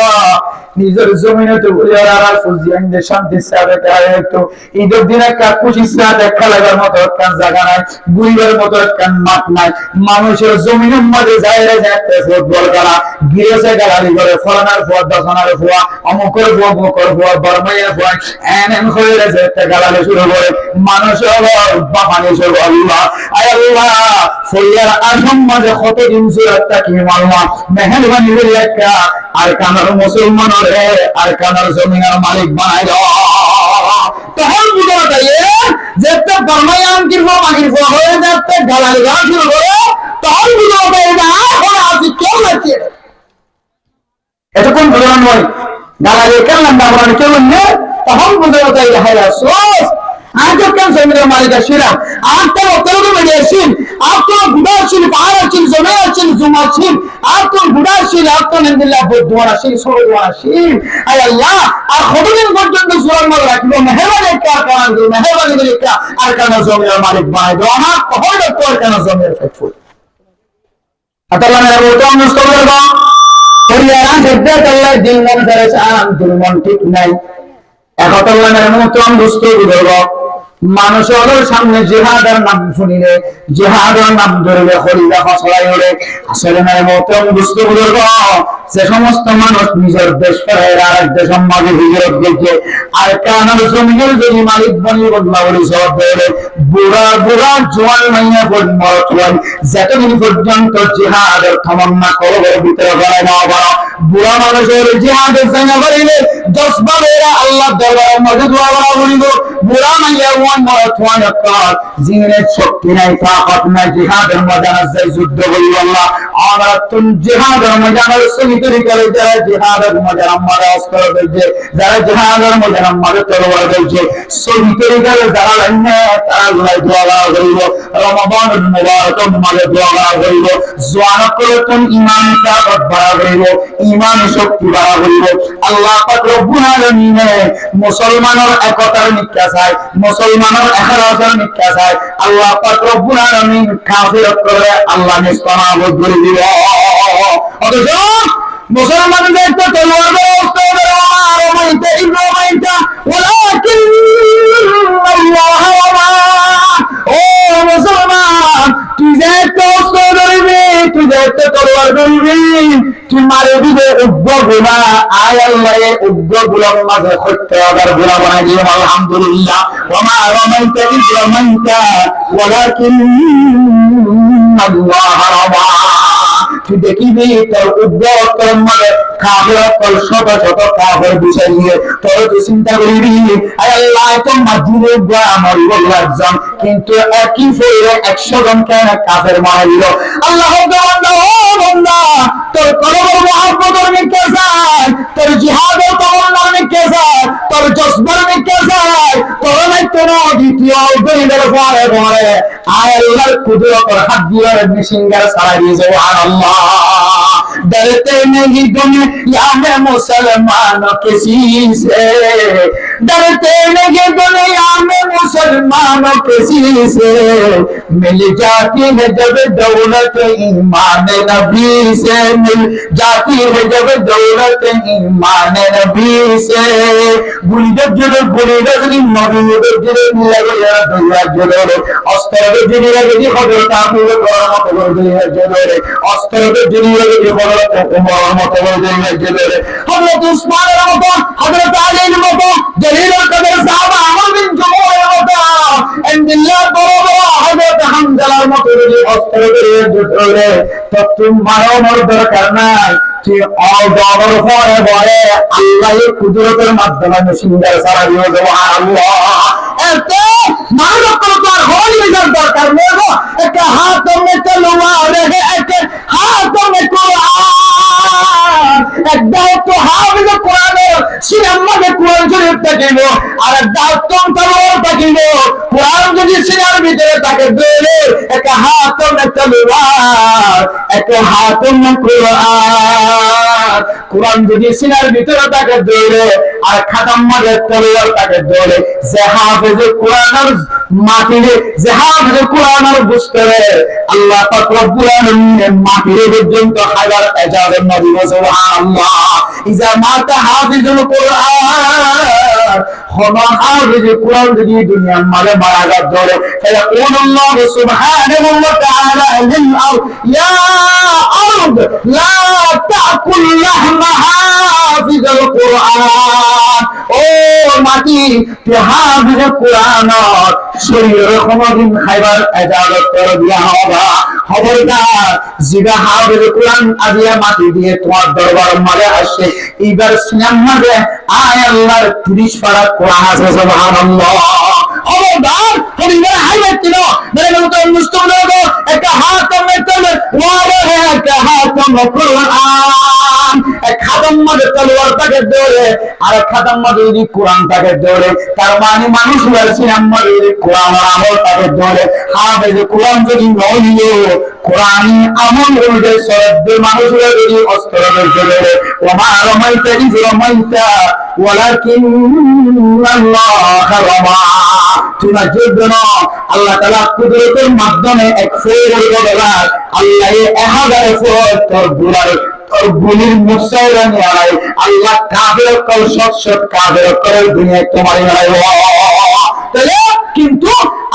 নিজের জমিনে তো ফুজিয়েন শান্তি একটু ঈদের দিন একটা খুশি দেখা লাগার মতো একটা জায়গা নাই গুইবার মতো একটা মাঠ নাই মানুষের জমিনের মধ্যে যাইরে যাচ্ছে ফুটবল খেলা গিরেছে গালালি করে ফলানার ফুয়া দশনার ফুয়া অমুকের ফুয়া মুখের ফুয়া বর্মাইয়ের ফুয়া এন হয়ে গেছে একটা গালালি শুরু করে মানুষের বাপানি শুরু আল্লাহ আয় আল্লাহ ফইয়ার আজম মাঝে কতদিন সুরতটা কি মালমা মেহেরবানি লেখা আর কানার মুসলমান রে আর কানার জমিনের মালিক বানাই তখন বুঝতে পারে যে বর্মায়ান কিরকম মাগির ফুয়া হয়ে যাচ্ছে গালালি গান শুরু করে তখন বুঝতে পারে না এখন আছি কেউ লাগছে এতক্ষণ বুঝলাম নয় গালালি কেমন না বলার কেউ নেই তখন বুঝতে পারে হায় আফসোস आज क्या जमीन मालिक शिरा आप तो तेलुगु मीडियम आप तो गुडाशिल पाराशिल जमेशिल जुमाशिल आप तो गुडाशिल आप तो निल्ला बुद्धवाराशिल सोरवाशिल आय अल्लाह আর কতদিন পর্যন্ত সুরার মধ্যে রাখবো মেহেরবানি কারণ মেহেরবানি লেখা আর কেন জমির মালিক বানাই দাও আমার কখন তোর কেন জমির ফেটফুল আল্লাহ মেরা বলতো মুস্তফা বা পরিয়ারা যেতে আল্লাহ দিন মন করে চান দিল মন ঠিক নাই এখন আল্লাহ মেরা মতো মুস্তফা বলবো মানুষের সামনে জিহাদের নাম শুনিলে জিহাদের নাম ধরলে হরিলা ফসলাই ওরে আসলে না মতম বুঝতে বলবো সে সমস্ত মানুষ নিজের দেশ ফেরায় আরেক দেশের মাঝে হিজরত গেছে। আর কানার জমির যদি মালিক বনি বদলা বলি সব বেড়ে বুড়া বুড়া জোয়ান মাইয়া মরত হয়, যতদিন পর্যন্ত জিহাদের তমন্না করবের ভিতরে গড়ায় না বড় বুড়া মানুষের জিহাদের জানা করিলে 10 বারেরা আল্লাহ দরবারে মধ্যে দোয়া করা বলিব। বুড়া মাইয়া ওয়ান মরত হয় কর জিনের শক্তি নাই, তাকত নাই, জিহাদের ময়দানে যাই যুদ্ধ করিব আল্লাহ। আমরা তুম জিহাদের ময়দানের সহিত করে যারা জিহাদের ময়দানে আমাদের অস্ত্র দিয়েছে, যারা জিহাদের ময়দানে আমাদের তরবার দিয়েছে, সহিত করে যারা লাইনে তারা গুলাই দোয়া করিব। রমাদানের মুবারক মাঝে দোয়া করিব। জওয়ান করতন ঈমান তাকত বাড়া করিব, ঈমান শক্তি বাড়া করিব। আল্লাহ পাক রব্বুল আলামিন মুসলমানের একতার নিকা চায়, মুসলমানের এখলাসের নিকা চায়। আল্লাহ পাক রব্বুল আলামিন কাফির করে আল্লাহ নিস্তানাবুদ করে দিব। অথচ মুসলমানদের তো তলোয়ার ব্যবস্থা হবে আর মাইতা ইব্রাহিমটা ওয়ালাকিন আল্লাহ ওয়া ও মুসলমান তুই যে একটা অস্ত্র ধরবি, তুই যে একটা তলোয়ার ধরবি, তুই মারে দিবে উগ্রগুলা। আয় আল্লাহ এই উগ্রগুলোর মাঝে সত্যতার গুলা বানাই দিয়ে আলহামদুলিল্লাহ। ওয়া মা রামাইতা ইয রামাইতা ওয়ালাকিন আল্লাহ রামা। তুই দেখিবি তোর উগ্র মানে কাফের শত শত কাফের বিষয় নিয়ে তোর তুই চিন্তা করিবি আয় আল্লাহ তো মাঝিরে আমার একজন, কিন্তু একই ফেরে 100 জন কেন কাফের মারা দিল। আল্লাহ তোর কলমের মহব্বতের নিকে যায়, তোর জিহাদের তমন্নার নিকে যায়, তোর জজবার নিকে যায়, তোর নাইতো না দ্বিতীয় দলিলের পরে পরে আয় আল্লাহর কুদরতের হাত দিয়ে মেশিনগার ছাড়াই দিয়ে সুবহানাল্লাহ। डरते नहीं दुनिया में मुसलमानों किसी से, डरते नहीं दुनिया में मुसलमानों किसी से, मिल जाती है जब दौलत ईमान नबी से, मिल जाती है जब दौलत ईमान नबी से। गुली जब गुली रजनी नबी जब लगे दुनिया जलोरे अस्त्र जड़ी लगे खबर ताबूर करम खबर दुनिया जलोरे अस्त्र जड़ी लगे उमर मत जलोरे हजरत उस्मान मत हजरत अली मत जलील कदर साहबा अमर बिन जमूर मत इंदिल्लाह बरोबर हजरत हमजा मत अस्त्र जलोरे तो तुम मारो मर दरकार নাই তুই অদর পরে বলে আল্লাহর কুদরতের মাধ্যমে মেশিনগার সারা দিয়ে সুবহানাল্লাহ। এত মানব করতার হলি দরকার নেই, একটা হাত মে তলোয়ার রেখে একটা হাত মে কোরআন, একটা তো হাফিজ কোরআনের সিনার মধ্যে কোরআন শরীফ থাকিব আর একটা তলোয়ার থাকিব। কোরআন যদি সিনার ভিতরে থাকে দিলে একটা হাত মে তলোয়ার, একটা হাত মে কোরআন। কোরআন যদি সিনার ভিতরে থাকে দৌড়ে আর খাতাম মাঝে তলোয়ার থাকে দৌড়ে, যে হাফেজ কোরআনের মাটিরে যে হাফেজ কোরআনের বুঝতে আল্লাহ পাক রব্বুল আলামিন মাটিরে পর্যন্ত হাজার এজাজত নবী সুবহানাল্লাহ। ইজা মাতা হাফিজুল কোরআন হমা হাফিজ কোরআন যদি দুনিয়ার মাঝে মারা যায় দৌড়ে ফায়াকুন আল্লাহ সুবহানাহু ওয়া তাআলা লিল আরদ ইয়া আরদ লা তাকুল লাহমা হাফিজুল কোরআন। ও মাটি তুই হাফিজ কোরআন শরীরের কোনদিন খাইবার ইজাজত করে দিয়া হবে। খবরদার জিবা হাফিজ কোরআন আজিয়া মাটি দিয়ে তোমার দরবার মাঝে আসে এবার সিনার মাঝে আয় আল্লাহর 30 পারা কোরআন আছে সুবহানাল্লাহ। খবরদার হরিবার হাইবে ছিল মেরে মতো মুস্তফা একটা হাত মে তলে ওয়ারে একটা হাত মে কোরআন, এক খাতাম মাঝে তলোয়ার তাকে দৌড়ে আর এক খাতাম মাঝে যদি কোরআন তাকে দৌড়ে, তার মানে মানুষ সিনার মাঝে যদি কোরআন আমল তাকে দৌড়ে। হাফেজ কোরআন যদি নইলে কোরআন আমল হইবে সরদ্দ মানুষের যদি অস্ত্র ধরে ওমা রামাইতা ইয রামাইতা ওয়ালাকিন আল্লাহ রামা। তোমরা যুদ্ধ না আল্লাহ তাআলা কুদরতের মাধ্যমে এক ফের বদলা আল্লাহ 1000 ফের তোর গুলার তোর গুলির মুসাইরা নিয়ে আয় আল্লাহ কাফের কল সৎ কাফের করে দুনিয়ায় তোমার আয়। তাহলে কিন্তু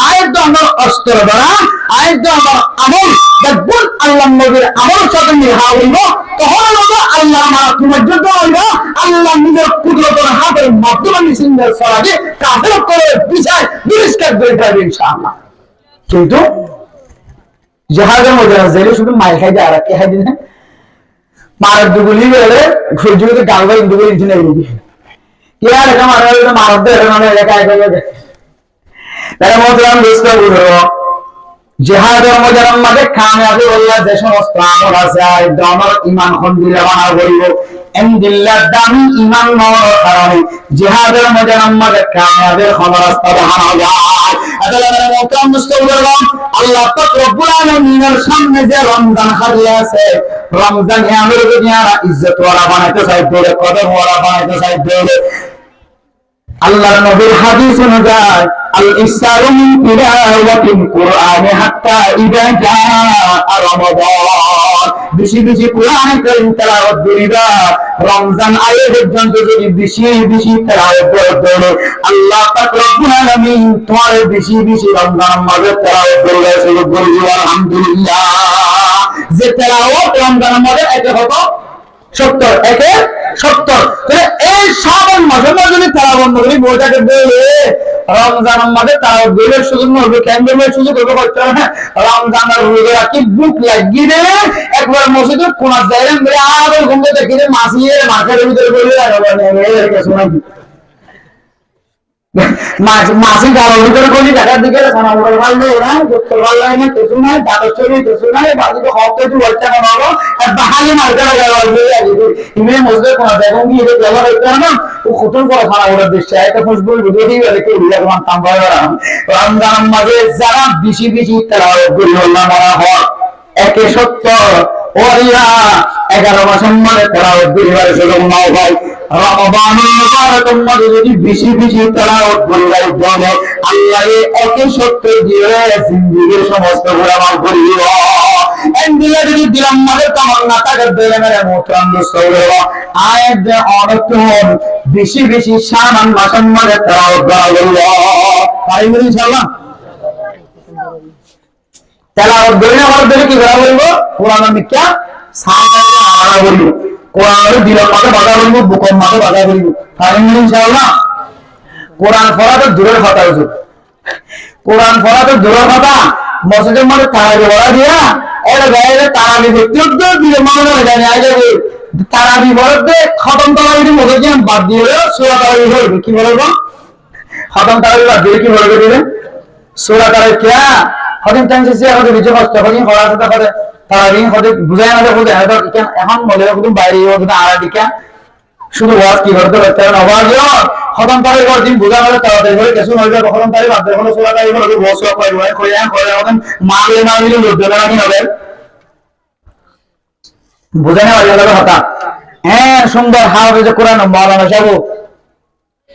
আয়াত আমার অস্ত্র দ্বারা আরেকটা আমার আমল দেখুন আল্লাহ নবীর আমল সাথে মিহা হইব তখন আল্লাহ আমার তোমার জন্য হইব আল্লাহ নিজের কুদরতের হাতের মাধ্যমে মিসিংদের সরাবে কাফের করে বিচার পরিষ্কার করে দেবে ইনশাআল্লাহ। কিন্তু জাহাজের মধ্যে জেলে শুধু মাই খাই দেয় আর কে খাই দিনে মারার দুগুলি বেড়ে সূর্যকে গালবা ইন্দুগুলি ইঞ্চি নেই কে আর এটা মারা মারার দেয় মানে একা একা তারা মতলাম বুঝতে বুঝো জিহাদের মধ্যে আমাদের কামিয়াবি হইয়া যে সমস্ত আমল আছে আমার ঈমান খন্দিলে বানা করিব এমদিল্লাহ দামি ঈমান নর কারণে জিহাদের মধ্যে আমাদের কামিয়াবির খবর রাস্তা বানা যায়। আল্লাহর মোকাম মুস্তাগফিরুল্লাহ আল্লাহ পাক রব্বুল আলামিনের সামনে যে রমজান হাজির আছে রমজান আমাদের দুনিয়ার ইজ্জত ওয়ালা বানাইতে চাই বলে কদর ওয়ালা বানাইতে চাই বলে আল্লাহর নবীর হাদিস অনুযায়ী আল ইসরাউ মিন তিলাওয়াতিল কুরআন হাত্তা ইযা জাআ রমাদান বেশি বেশি কোরআন কারীম তেলাওয়াত করিবা রমজান আয়ে পর্যন্ত যদি বেশি বেশি তেলাওয়াত করো আল্লাহ পাক রব্বুল আলামিন তোমার বেশি বেশি রমজান মাসে তেলাওয়াত করবে সুযোগ করবে আলহামদুলিল্লাহ। যে তেলাওয়াত রমজান মাসে এতে হবে 70 একে 70 এই শাবান মাসের মধ্যে যদি তারা বন্ধ করি বইটাকে বলে রমজান মাসে তারা বলে সুযোগ হবে ক্যান্ডেলের সুযোগ হবে করতে না রমজানের রোজা কি বুক লাগিয়ে একবার মসজিদে কোন জায়গায় মেরে আর ঘুমতে দেখি যে মাসিয়ে মাছের ভিতরে বলে রাখবে শোনা মাসি গাড়ির ভিতরে বলি দেখার দিকে খানা মোটর ভালো না করতে ভালো না কিছু নাই দাদা কিছু নাই বাড়িতে হতে একটু বলতে না বাবা আর বাহালি মার্কেট ইমে মসজিদে কোন দেখুন কি এটা ব্যবহার করতে না ও কতক্ষণ করে খানা মোটর দিচ্ছে একটা খুশবু বুঝেই গেলে কেউ রিলাকমান কাম করে রমজান মাঝে যারা বেশি বেশি তারা গরিব আল্লাহ মারা হয় একে 70 ওরিয়া 11 মাসের মধ্যে তারা গরিবের সুযোগ নাও ভাই রমাদানুল মুবারাকের মধ্যে যদি বেশি বেশি তেলাওয়াত করিবার জন্য আল্লাহ একে 70 দিয়ে জিন্দেগীর সমস্ত গুনাহ মাফ করে দিব। এন্ডিলা যদি দিলাম মাঝে তামান্না তাকে দিলে মেরে মোহতারাম দোস্ত আয়াত অনতন বেশি বেশি শাবান মাসের মধ্যে তেলাওয়াত করা হলো পারিব ইনশাআল্লাহ। তেলাওয়াত করিনা হলে কি করা হইব কোরআন মিথ্যা সাহায্য আনা হইব কোরআনের দিলের মাঝে বাধা করিব বুকের মাঝে বাধা করিব পারিব ইনশাআল্লাহ। কোরআন পড়া তো দূরের কথা হইছে কোরআন পড়া তো দূরের কথা মসজিদের মধ্যে তারাবি পড়া দিয়া এর বাইরে তারাবি ব্যক্তিগত দিলে মামলা হয়ে যায় আই যাবে তারাবি পড়তে খতম তারাবি মসজিদে বাদ দিয়ে সূরা তারাবি পড়বে কি বলবো খতম তারাবি বাদ দিয়ে কি বলবে দিলে সূরা তারাবি কি খতম টাইমে সে আমাদের বিজয় কষ্ট করি পড়া কথা করে তারাবি হতে বুঝায় না বলতে এখন মনে রাখুন বাইরে ওটা আরাবিকা শুধু ওয়াজ কি করতে পারতে না ওয়াজ খতম তারাবি পর দিন বুঝা হলে তাড়াতাড়ি করে কিছু হইবে খতম তারাবি বাদ দিয়ে হলো সূরা তারাবি পড়বে বসো করে এখন মাগলে না মিলে লজ্জা লাগি হবে বুঝানো হয়ে কথা হ্যাঁ সুন্দর হাফেজ কোরআন মাওলানা সাহেব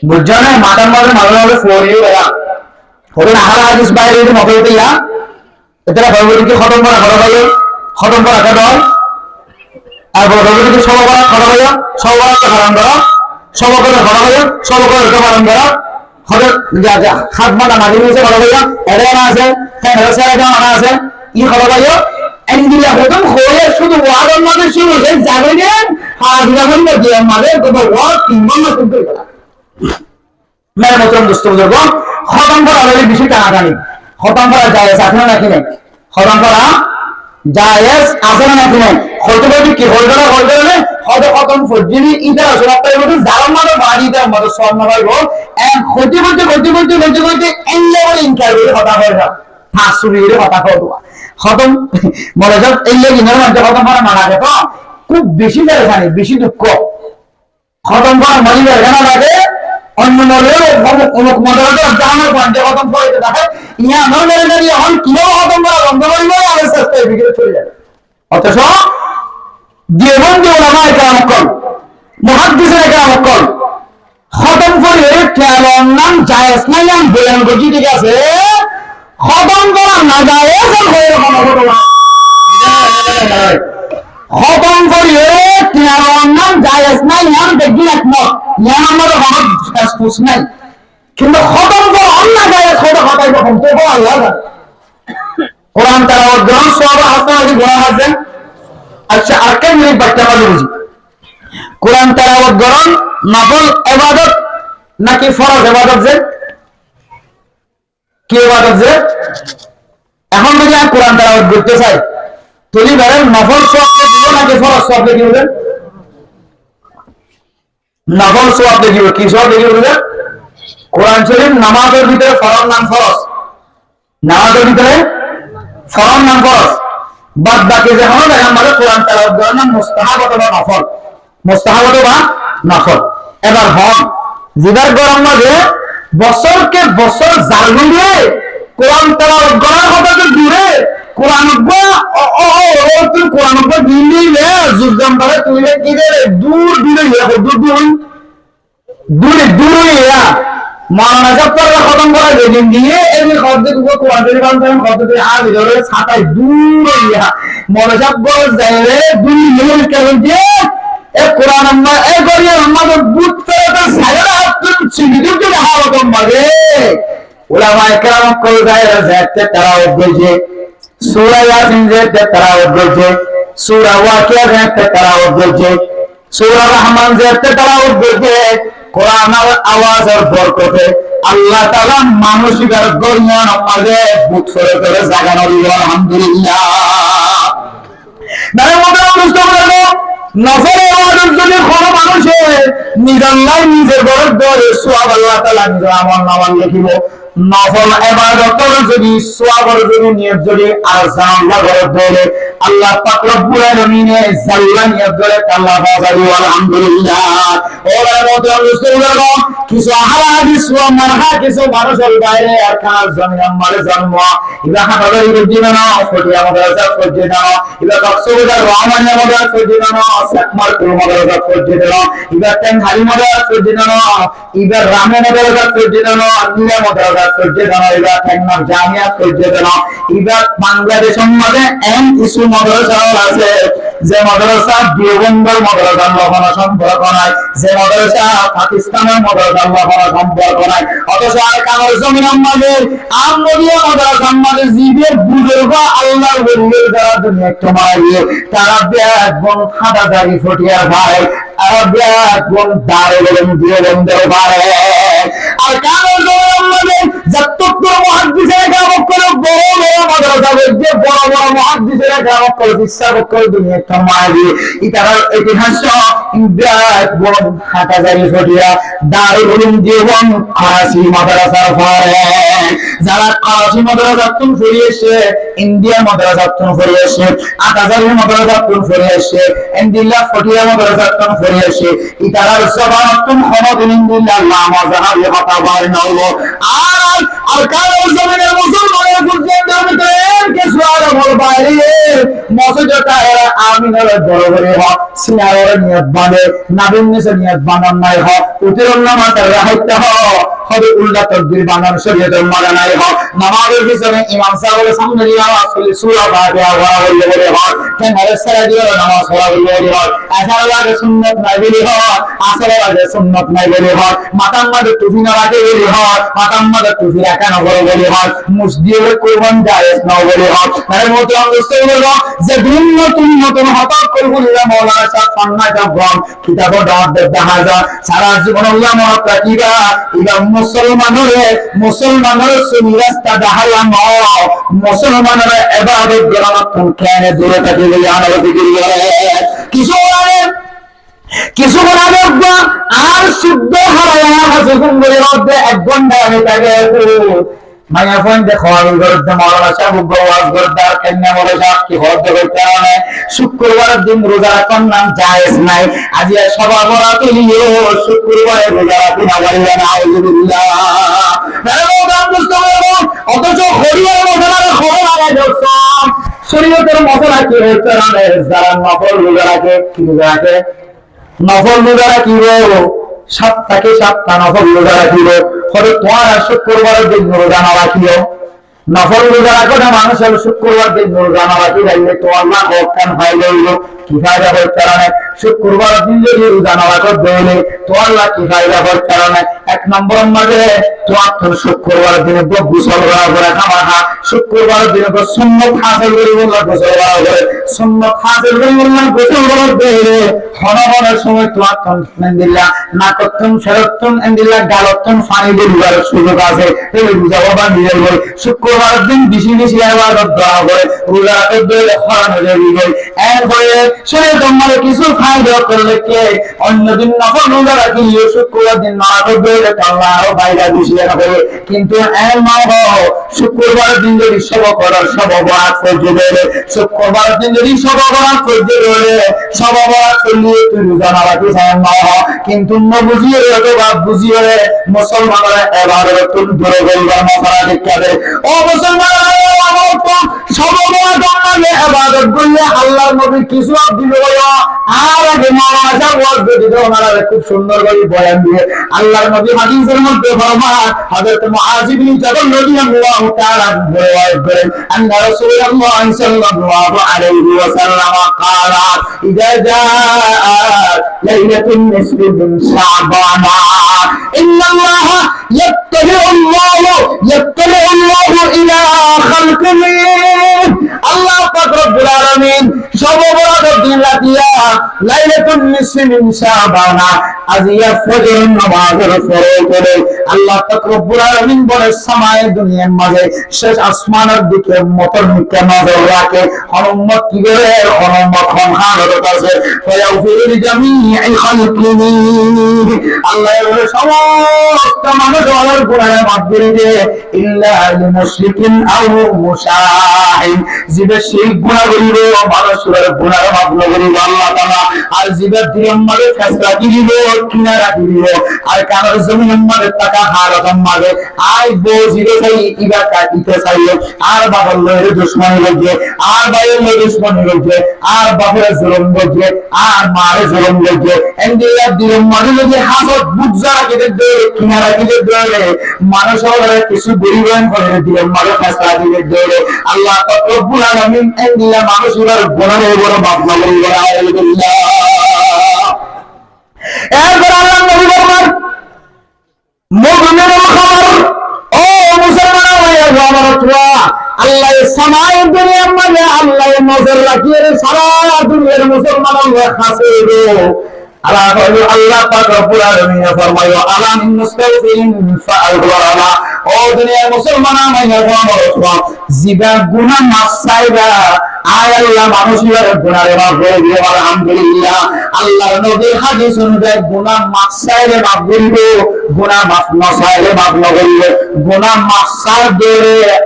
বুঝছো না মাথার মাঝে মাঝে মাঝে ফোরিয়ে বেড়া ওদের আহার হাদিস বাইরে যদি মতো হতে ইয়া এটা ভগবতীকে খতম করা খতম হলো খতম করা কেন আর ভগবতীকে সব করা খতম হলো সব করা হারাম করা সব করে খতম হলো সব করে হারাম করা খতম যা যা হাত মাথা মাঝে নিচে খতম হলো এটা না আছে হ্যাঁ এটা না আছে ই খতম হলো এন্ডিলা খতম হয়ে শুধু ওয়াদের মধ্যে শুরু হয়ে যাবে না আর যখন দিয়ে মানে কোনো ওয়াদ তিনবার না করতে পারে মেরে মতন দোস্ত বুঝব খতম করা হলে বেশি টানাটানি খতম করা জায়েজ আছে না নাকি নাই খতম করা জায়েজ আছে না নাকি নাই হয়তো বলি কি হইল না হয়তো খতম ফজিলি ইদা সপ্তাহে মধ্যে জালাম মানে বাড়িতে আমাদের সব না ভাইব এক হইতে এন লেভেল ইনকার কথা হয় না ফাসুরির কথা কওয়া খতম বলে যাও এই লাগি না মানে খতম করা মানা যায় তো খুব বেশি জানি বেশি দুঃখ খতম করা মানে জানা লাগে অন্য মলেও অমুক মডেলটা জানার পয়েন্টে খতম করে দেখে ইয়া আমার মেরে দিয়ে এখন কিভাবে খতম করা বন্ধ করিব আর চেষ্টায় বিগড়ে চলে যাবে অথচ জীবন যে ওলামায়ে কেরাম কল মুহাদ্দিসিনে কেরাম কল খতম করে কেমন নাম জায়েজ নাই নাম বয়ান করছি ঠিক আছে খতম করা না জায়েজ হয়ে কোনো ঘটনা খতম করিয়ে কেমন নাম জায়েজ নাই নাম দেখি একমত নাম আমাদের হক নাই কিন্তু খতম করা না জায়েজ কত খাতায় কখন তো আল্লাহ কোরআন তেলাওয়াত গ্রহণ সওয়াব হাসানা নাকি গুনাহ আছে? আচ্ছা আরেকটা মিনিট বাচ্চা মাঝে বুঝি, কোরআন তেলাওয়াত গ্রহণ নফল ইবাদত নাকি ফরজ ইবাদত? যে কি ইবাদত? যে এখন যদি আমি কোরআন তেলাওয়াত করতে চাই তাহলে বলেন নফল সওয়াব দিব নাকি ফরজ সওয়াব দিব? নফল সওয়াব দিব। কি সওয়াব দিব? কোরআন শরীফ নামাজের ভিতরে ফরজ নাম ফরজ, নামাজের ভিতরে ফরজ নাম ফরজ, বাদ বাকি যে হলো আমাদের কোরআন তেলাওয়াত করার নাম মুস্তাহাব অথবা নফল, মুস্তাহাব অথবা নফল। এবার হন জিবার গরম মাঝে বছরকে বছর জাল দিয়ে কোরআন তেলাওয়াত করার কথা তো দূরে কোরআন কোরআন দিলে যুগম ধরে তুলে কি রে দূর দূরে দূরে দূরে মাওলানা জব্বার খতম করা যেদিন দিয়ে এই শব্দ কোরআন শরীফ আনতেন শব্দ দিয়ে আগে ধরে ছাতায় দূরে মাওলানা জব্বার যাইরে দুই মিলিয়ন কেন দিয়ে এ কোরআন আম্মা এ গরিয়া আমাদের বুত করে সারা হাত চিনি দিতে হাওয়া কম মারে উলামায়ে কেরাম কল দায়রা যাতে তারাও বুঝে সূরা ইয়াসিন যাতে তারাও বুঝে সূরা ওয়াকিয়া যাতে তারাও বুঝে সূরা রহমান যাতে তারাও বুঝে কোরআনের আওয়াজের বরকতে আল্লাহ তাআলা মানসিকের গরিয়ান মাঝে বুত করে জাগানো দিল আলহামদুলিল্লাহ। মানে মোটামুটি বুঝতে পারবো নফল ইবাদত যদি কোনো মানুষে নিজের ঘরের দরে সওয়াব আল্লাহ তাআলা নিজের আমল নামায় লিখিব, নফল ইবাদতের যদি সওয়াবের যদি নিয়ত যদি আর জানাল্লাহ ঘরের দরে আল্লাহ পাক রব্বুল আলামিনে জাল্লা নিয়ত করে আল্লাহ বাজারি আলহামদুলিল্লাহ। ওরা মতো মুসলিমরা কিছু হাদিস ও মারহা কিছু মানুষের বাইরে আর কাজ জমি আমারে জন্ম ইবা হাদারে দিনা না ফটি আমাদের কাছে ফটি না ইবা কক্সবাজার রহমানিয়া আমাদের ফটি না সাকমার কোন আমাদের কাছে ফটি না ইবা তেন হালি আমাদের ফটি না ইবা রামে আমাদের কাছে ফটি না আল্লাহ আমাদের কাছে ফটি না ইবা তেন জামিয়া ফটি না ইবা বাংলাদেশের মধ্যে এম কিছু মাদ্রাসা আছে যে মাদ্রাসা দেওবন্দের মাদ্রাসার লক্ষণ সম্পর্ক নাই, যে মাদ্রাসা পাকিস্তানের মাদ্রাসার লক্ষণ সম্পর্ক নাই, অথচ আর কাগজ জমিন আমাদের আমলিয়া মাদ্রাসা আমাদের জীবের বুজুর্গ আল্লাহর ওলিদের যারা দুনিয়া তোমায় তারা ব্যাগন খাদা দাড়ি ফটিয়ার ভাই আর ব্যাগন দাঁড়ে বলেন দেওবন্দের ভাই আর কাগজ জমিন আমাদের যতটুকু মুহাদ্দিসের কাম করে বড় বড় মাদ্রাসা যে বড় বড় মুহাদ্দিসের কাম করে বিশ্বাস করে দুনিয়া তোমায় ইতার ইতিহাস ব্যাগ বড় খাদা দাড়ি ফটিয়া দারুল উলুম দেওবন্দ করাচি মাদ্রাসার পরে যারা করাচি মাদ্রাসা তুন ফিরিয়েছে ইন্ডিয়া মাদ্রাসা তুন ফিরিয়েছে আতাজারি মাদ্রাসা তুন ফিরিয়েছে ইন্ডিয়া ফটিয়া মাদ্রাসা তুন ফিরিয়েছে ইতার জবান তুন খনদিন ইন্ডিয়া নাম জাহারি কথা বল নাও আর আর কারো জমিনের মুসলমানের ফুরজেন্দের ভিতরে কিছু আর বল বাইরে মসজিদটা এরা আমিনের বড় বড় হয় সিনারের নিয়ত বাঁধে নাবিন নিচে নিয়ত বাঁধান নাই হয় উতিরুল নামাজের রাহতে হয় হবে উল্টা তাকবীর বানান শরীয়তের মানানাই হয় নামাজের পিছনে ইমাম সাহেবের সামনে নামাজ পড়লে সূরা ফাতিহা পড়া বললে বলে হয় কেন সারা দিয়ে নামাজ পড়া বললে বলে হয় আসর লাগে সুন্নাত নাই বলে হয় আসর লাগে সুন্নাত নাই বলে হয় মাথার মধ্যে টুপি না রাখে বলে হয় মাথার মধ্যে টুপি রাখা না বলে হয় মসজিদে কুরবান জায়েজ না বলে হয় মানে মতো অবস্থা হলো যে ভিন্ন নতুন হঠাৎ করে বলে মাওলানা সাহেব ফান্নাটা গম কিতাব দাওয়াত দেখা যায় সারা জীবন আল্লাহ মহাপ্রা কিবা ইবা মুসলমানের সুনি রাস্তা দেখালাম মুসলমানের ইবাদত গ্রহণ কেন দূরে থাকে বলে আনার দিকে কিছু আর শুদ্ধ হারায়া হাসুন বলে মধ্যে 1 ঘন্টা আমি তাকে মায়া ফোন দেখো আমি করতে মাওলানা সাহেব ওয়াজ করতে কেন বলে সাহেব কি হতে করতে না শুক্রবারের দিন রোজা রাখার নাম জায়েজ নাই আজ সবার বরাত লিয়ে শুক্রবারে রোজা রাখি না বলে না আউযুবিল্লাহ অথচ হরিয়ার মশলার খবর আগে দেখছাম শরীয়তের মশলা কি হচ্ছে না যারা নফল রোজা রাখে কি রোজা রাখে নফল রোজা রাখিব সপ্তাহে 7টা নফল রোজা রাখিব হয়তো তোমার শুক্রবারের দিন রোজা না রাখিও নফল রোজা রাখো না মানুষের শুক্রবার দিন রোজা না রাখি যাইলে তো আল্লাহ হকান হয় রইল কি ফায়দা হওয়ার কারণে শুক্রবার দিন যদি রোজা না রাখো দইলে তো আল্লাহ কি ফায়দা হওয়ার কারণে এক নম্বর মাঝে তোমার শুক্রবার দিনে গোসল করা করে খামাখা শুক্রবার দিনে তো সুন্নত হাসিল করে বললাম গোসল করা করে সুন্নত হাসিল করে বললাম গোসল করার দেরে হনহনের সময় তোমার আলহামদুলিল্লাহ না করতুম ফেরতুম আলহামদুলিল্লাহ গালতুম পানি দিবার সুযোগ আছে এই রোজা বাবা নিজের বল শুক্রবার দিন বেশি বেশি ইবাদত করা করে রোজা রাখতে দিলে হরণ হয়ে যাবে এরপরে শরীর তোমার কিছু ফায়দা করলে কে অন্যদিন নফল রোজা রাখিলে শুক্রবার দিন না করবে আল্লাহ আরো ফায়দা বেশি হবে কিন্তু এর মা শুক্রবার দিন যদি সব করার সব অপরাধ করতে দেবে শুক্রবার দিন যদি সব অপরাধ করতে দেবে সব অপরাধ করলে তুই রোজা না রাখি কিন্তু না বুঝিয়ে অথবা বুঝিয়ে মুসলমানরা এবারে তুমি ধরে বলবার মাথা দেখাবে ও মুসলমানরা সব অপরাধ করলে ইবাদত করলে আল্লাহর নবী কিছু দিল আর আগে মাওলানা ওয়াজ দিতে ওনারা খুব সুন্দর করে বয়ান দিয়ে আল্লাহর নবী হাদিসের মধ্যে ফরমান হযরত মুআয ইবনে জাবাল রাদিয়াল্লাহু তাআলা বলেন আন্না রাসূলুল্লাহ সাল্লাল্লাহু আলাইহি ওয়াসাল্লাম قال اذا جاء ليله النصف من شعبان ان الله يطلع الله الى خلقه আল্লাহ পাক রব্বুল আলামিন সব অপরাধের দিন রাতিয়া লাইলাতুন নিসফি মিন শাবান আজিয়া ফজর নামাজের পরে করে আল্লাহ পাক রব্বুল আলামিন বলে সামায়ে দুনিয়ার মাঝে শেষ আসমানের দিকে মতর নিকে নজর রাখে উম্মত কি করে উম্মত খানর কাছে ফায়াউফির জামিই খালকিহি আল্লাহ এর সমস্ত মানুষের গুনাহ মাফ করে দেয় ইল্লা লিল মুশরিকিন আও মুশাহিন জিবে সেই গুনাহ করিব মানুষের গুনাহ মাফ করিব আল্লাহ তাআলা আর জিবে দিন মাঝে ফেসলা দিব কিনারা দিব আর কানের জমিনের মাঝে টাকা হারাম মাঝে আই বজিরে চাই ইবা কাটিতে চাই আর বাবার লয়ে দুশমনী লাগে আর ভাইয়ের লয়ে দুশমনী লাগে আর বাপের জুলুম লাগে আর মায়ের জুলুম লাগে এন্ডিয়া দিন মাঝে যদি হাসদ বুঝা রাখতে দে কিনারা দিতে দে মানুষের কিছু পরিবহন করে দিন মাঝে ফেসলা দিতে দে আল্লাহ পাক রব্বুল আলামিন এন্ডিয়া মানুষের গুনাহের বড় মাফ করে আলহামদুলিল্লাহ এরপর আল্লাহ নবী বলেন মুমিনের খবর ও মুসলমান ভাইরা আমার আল্লাহ সামায়ে দুনিয়ার মাঝে আল্লাহ নজর রাখিয়ে সারা দুনিয়ার মুসলমানদের কাছে আল্লাহ পাক রব্বুল আলামিন ফরমায় আলা মিন মুস্তাগফিরিন ফাআলওয়ালা ও দুনিয়ার মুসলমান ভাইরা আমার জিবা গুনাহ মাফ চাইবা আয় আল্লাহ মানুষের গুনাহ মাফ করে দিও আলহামদুলিল্লাহ আল্লাহর নবীর হাদিস অনুযায়ী গুনাহ মাফ চাইলে মাফ করিবে গুনাহ মাফ না চাইলে মাফ না করিবে গুনাহ মাফ চাইলে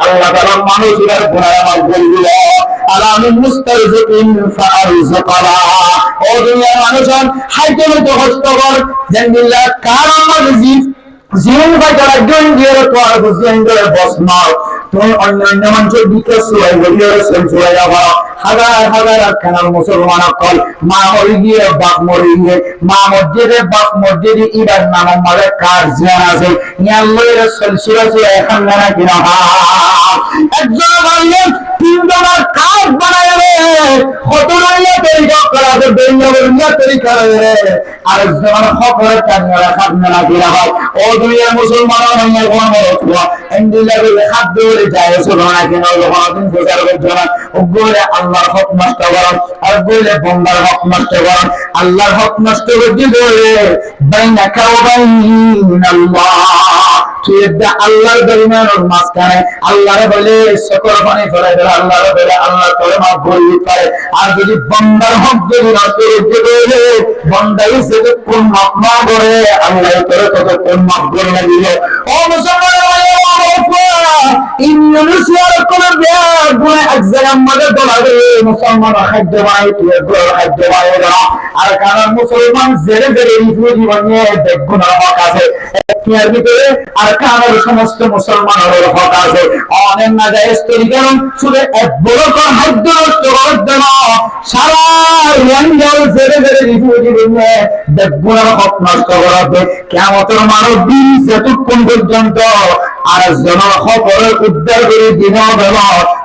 আল্লাহ তাআলা মানুষের গুনাহ মাফ করে দিও আলামিন মুস্তাগফিরিন ফাআলওয়ালা ও দুনিয়ার মানুষজন হাইতে তো কষ্ট কর জানিল্লাহ কারণ জীবন ভাইটার একজন দিয়ে তো আর বুঝলেন করে বস নাও তুমি অন্য মানুষের দিকে সুরাই বলিয়ে সুরাই যাওয়া হাজার হাজার খানার মুসলমান কল মা মরে গিয়ে বাপ মরে গিয়ে মা মসজিদে বাপ মসজিদে ইবার নাম মারে কার জ্ঞান আছে ইয়াল্লাহর রাসূল সুরা এখন না কিনা একজন বললেন তিনজনের কাজ বানাবে কতগুলো তরিকা করা হবে বেঙ্গলিয়া তরিকা আর একজন হকরে কান্না খাবনা না কিনা ও দুনিয়ার মুসলমান হইয়া কোন বড় এন্ডিলারে হাত ধরে যায় সুবহানা কিনা কোনদিন প্রচার করতে না ওগরে আল্লাহর হক নষ্ট করেন আর বলে বন্দার হক নষ্ট করেন আল্লাহর হক নষ্ট করে বলে বাইনাকা ওয়া বাইনাল্লাহ তুইদা আল্লাহর দরবারের মাঝখানে আল্লাহরে বলে সকল পানি ফেলে দেয় আল্লাহরে বলে আল্লাহ তোরে মাফ করে পারে আর যদি বন্দার হক যদি নষ্ট করতে বলে বন্দাই সেটা কোন মাফ না করে আল্লাহ তোরে কত কোন মাফ করে না দিল ও মুসলমান ইন্দোনেশিয়ার কোন গুণে এক জায়গার মধ্যে দলাবে মুসলমান খাদ্য বানাই তুই খাদ্য বানাই না আর কারণ মুসলমান জেরে জেরে রিফিউজি বানিয়ে দেখগুনার হক আছে এর ভিতরে আর কারণ সমস্ত মুসলমানের হক আছে অনেক না যায় তরিকা শুধু এক বড় খাদ্য নষ্ট করার জন্য সারা রেঞ্জল জেরে জেরে রিফিউজি দিনে দেখগুণার হক নষ্ট করাবে কিয়ামতের মানব দিন যতক্ষণ পর্যন্ত আর জনের হকের উদ্ধার করে দিন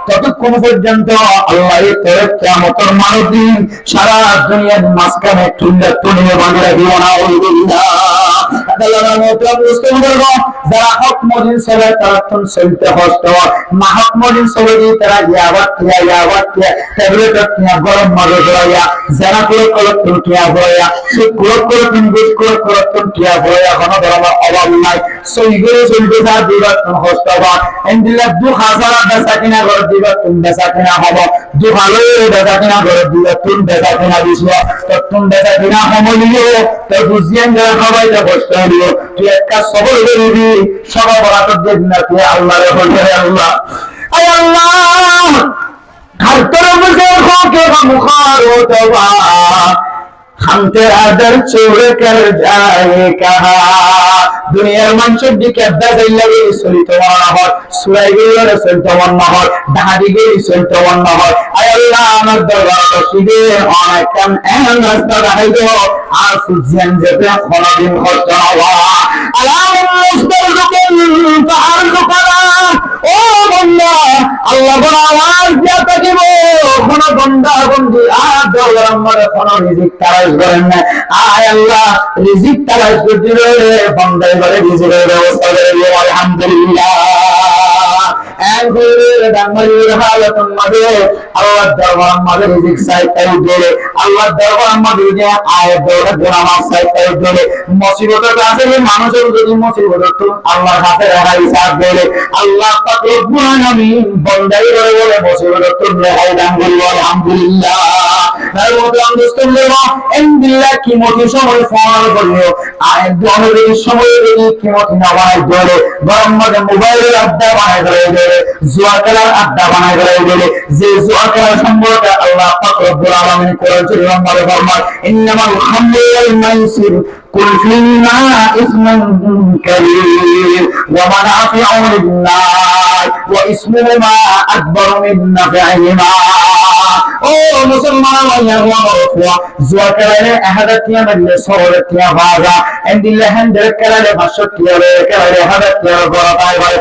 ততক্ষণ পর্যন্ত আল্লাহ তোর কিয়ামতের মানব দিন সারা দুনিয়ার মাঝখানে টুন্ডা টুনিয়ে বাঁধে রাখিব না যারা হক মদিন চলে তারা চলতে কষ্ট না হক মদিন চলে তারা ইয়াবাদ ট্যাবলেট গরম মাঝে ধরাইয়া যারা করে টিয়া ভরাইয়া সে করে গুজ করে টিয়া ভরাইয়া কোনো ধরনের অভাব নাই সইগুলো চলতে যা দিবার কষ্ট হবা এন্ডিলা 2000 বেচা কিনা করে দিবা তুমি বেচা কিনা হব 2000 বেচা কিনা করে দিবা তুমি বেচা কিনা দিছো তো তুমি বেচা কিনা সমলিও তো বুঝিয়েন যারা সবাই কষ্ট হলো তুই একটা সবল করবি সবাই বরাবর দেখ না তুই আল্লাহরে বলবে আল্লাহ আয় আল্লাহ हर तरफ से होके मुखारो दवा हम तेरा दर छोड़ कर जाए कहा দুনিয়ার মানুষের দিকে দাদাই লাগে চলিত মনে হয় সুরাইগুলোর চলিত মনে হয় দাহাদিগুলো চলিত মনে হয় আয় আল্লাহ আমার দরবার শিবে অনেক কাম এমন রাস্তা দেখাইতো আর সুজিয়ান যেতে কোনদিন কষ্ট হওয়া আল্লাহ মুস্তারজুকুল ফারজুকানা ও বান্দা আল্লাহ বড় আওয়াজ দিয়া থাকিব কোন বান্দা বন্দি আর দরবার আমার কোন রিজিক তালাশ করেন না আয় আল্লাহ রিজিক তালাশ করতে রে বান্দা এবারে রিজিকের ব্যবস্থা করে দিও আলহামদুলিল্লাহ আল্লাহ দরবার আমাদের রিজিক চাইতে দিলে আল্লাহ দরবার আমাদের যে আয় দৌড়ে গোলামার চাইতে দিলে মুসিবতের কাছে মানুষের যদি মুসিবত তো আল্লাহর কাছে রাখাই সাথ দিলে আল্লাহ পাক রব্বুল আলামিন বন্দাই বলে মুসিবত তো রেহাই দান করবে আলহামদুলিল্লাহ তার মতো আল্লাহ এন্ডিল্লাহ কি মতি সময় ফোন করলো আর দোনের সময় যদি কি মতি না বানাই দিলে গরম মধ্যে মোবাইলের আড্ডা বানাই দিলে জুয়া খেলার আড্ডা বানাই দিলে যে জুয়া খেলার সম্পর্কে আল্লাহ পাক রব্বুল আলামিন করেছেন আমাদের ফরমান ইন্নামাল খামরু ওয়াল মাইসির কুল ফিহিমা ইসমান কাবীর ওয়া মানাফিউ লিন-নাস ওয়া ইসমুহুমা আকবারু মিন নাফিহিমা ও মুসলমান জুয়া খেলালে 1000 টাকা মারলে 100 টাকা ভাগা এন্ডিল্লাহ হ্যান্ডেল খেলালে 500 টাকা খেলালে 1000 টাকা বড় পাই ভাই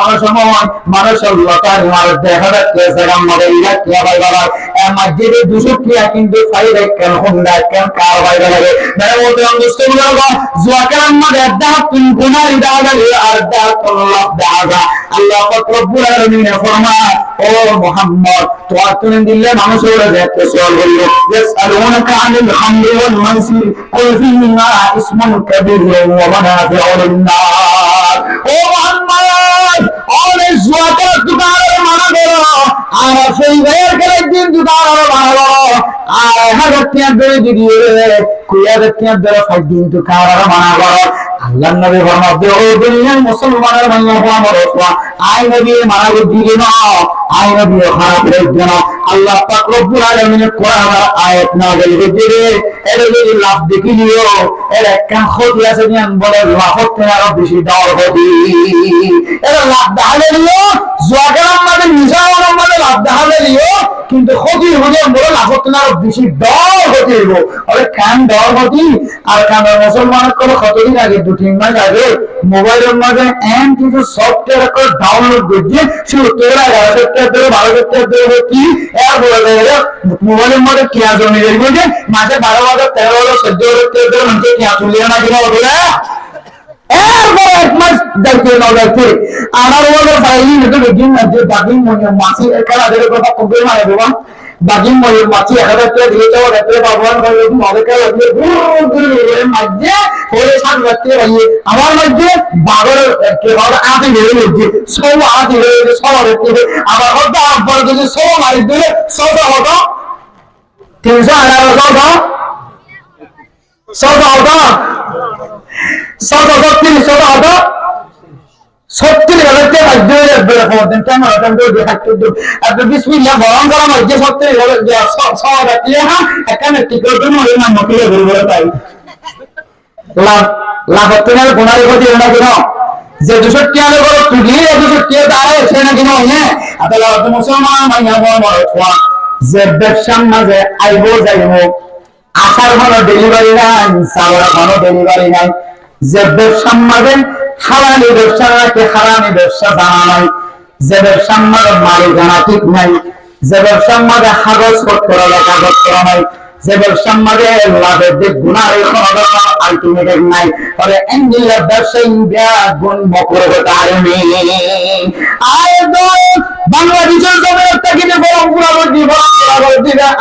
অনেক সময় মানুষ লতার মার 1000 টাকা জায়গা মরে 1 টাকা ভাই বাবা মসজিদে 200 টাকা কিন্তু ফাইল কেন হোন্ডা কেন কার ভাই লাগে মানে বলতে মুসলমান জুয়া খেলার মধ্যে আড্ডা তুই গুনাহ দাঁড়ালে আর আল্লাহ দাঁড়া আল্লাহ পাক রব্বুল আলামিন ফরমান ও মুহাম্মদ তো তুমি দিলে মানুষ ওরা দেখতে সওয়াল করলো ইয়াসআলুনাকা আনিল খামরি ওয়াল মাইসির কুল ফিহিমা ইসমুন কাবীর ওয়া মানাফিউ লিন-নাস ও মুহাম্মদ অনেক জুয়াটা দোকানের মানা করো আর সেই ভাইয়ের খেলে দিন দোকানের মানা করো আর 1000 টাকা ধরে দিয়ে কুয়া টাকা ধরে 5 দিন দোকানের মানা করো আল্লাহ নবী ফরমাতে ও দুনিয়ার মুসলমানের মানা আমার ওয়া আই নবী মানা দিলে না আই নবী খারাপ হয়ে না আল্লাহ পাক রব্বুল আলামিনের কোরআনের আয়াত নাযিল করে এর যদি লাভ দেখি নিও এর একটা ক্ষতি আছে জান বলে লাভত আরো বেশি দাওয়ার হবে এর লাভ দেখালে নিও জোয়াগার মধ্যে নিজাওয়ার মধ্যে লাভ দেখালে নিও কিন্তু ক্ষতি হলে বলে লাভত আরো বেশি দাওয়ার হবে আরে কান দাওয়ার হবে আর কান মুসলমানের কোনো ক্ষতি লাগে 2-3 মাস আগে মোবাইলের মধ্যে এম কিছু সফটওয়্যার করে ডাউনলোড করে শুধু তোরা সফটওয়্যার 12 ধরে কি মোবাইলের মধ্যে কি জমি বলছে মাসে 12,000 13,000 14,000 মানুষের কি তুলে না কিনা বলে এরপর এক মাস দেখতে না দেখতে আমার বলে ফাইলি তো দেখিন না যে বাকি মনে মাসি একালা ধরে কথা কবে মানে বাবা বাকি মনে মাসি 1000 টাকা দিয়ে যাও রাতে ভগবান করে মনে করে ঘুরে মাঝে ওরে সাত রাতে ভাই আমার মধ্যে 12 কে বড় আদি হয়ে গেছে সব আদি হয়ে গেছে সব রাতে আমার হতো আবার যদি সব মারি দিলে সব হতো 318 হতো সব হতো সব হতো 300 হতো 70,000 টাকা দিয়ে বের করে দেন কেন এটা তো দেখাতে তো আপনি বিসমিল্লাহ বরং করা মধ্যে 70,000 দিয়ে সব রাতে হ্যাঁ এখানে টিকেট জন্য ওই নাম মতে বের পাই লাভ হতে না গুনার ক্ষতি না কেন যে 200 টাকা করে তুলি 200 টাকা দাঁড়ায় সে না কেন হ্যাঁ আল্লাহ মুসলমান মাইয়া বড় যে ব্যবসার মাঝে আইব যাইব, আসার কোনো ডেলিভারি নাই, যাওয়ার কোনো ডেলিভারি নাই। যে ব্যবসার মাঝে হারানি ব্যবসা নাকি হারানি ব্যবসা জানা নাই, যে ব্যবসার মাঝে মালিকানা ঠিক নাই, যে ব্যবসার মাঝে কাগজপত্র কাগজপত্র নাই, যে ব্যবসার মাঝে লাভের দিক গুণার আলটিমেট নাই, তবে এন্ডিলের ব্যবসায়ী গুণ মকর হতে পারেনি। বাংলাদেশের জমির থেকে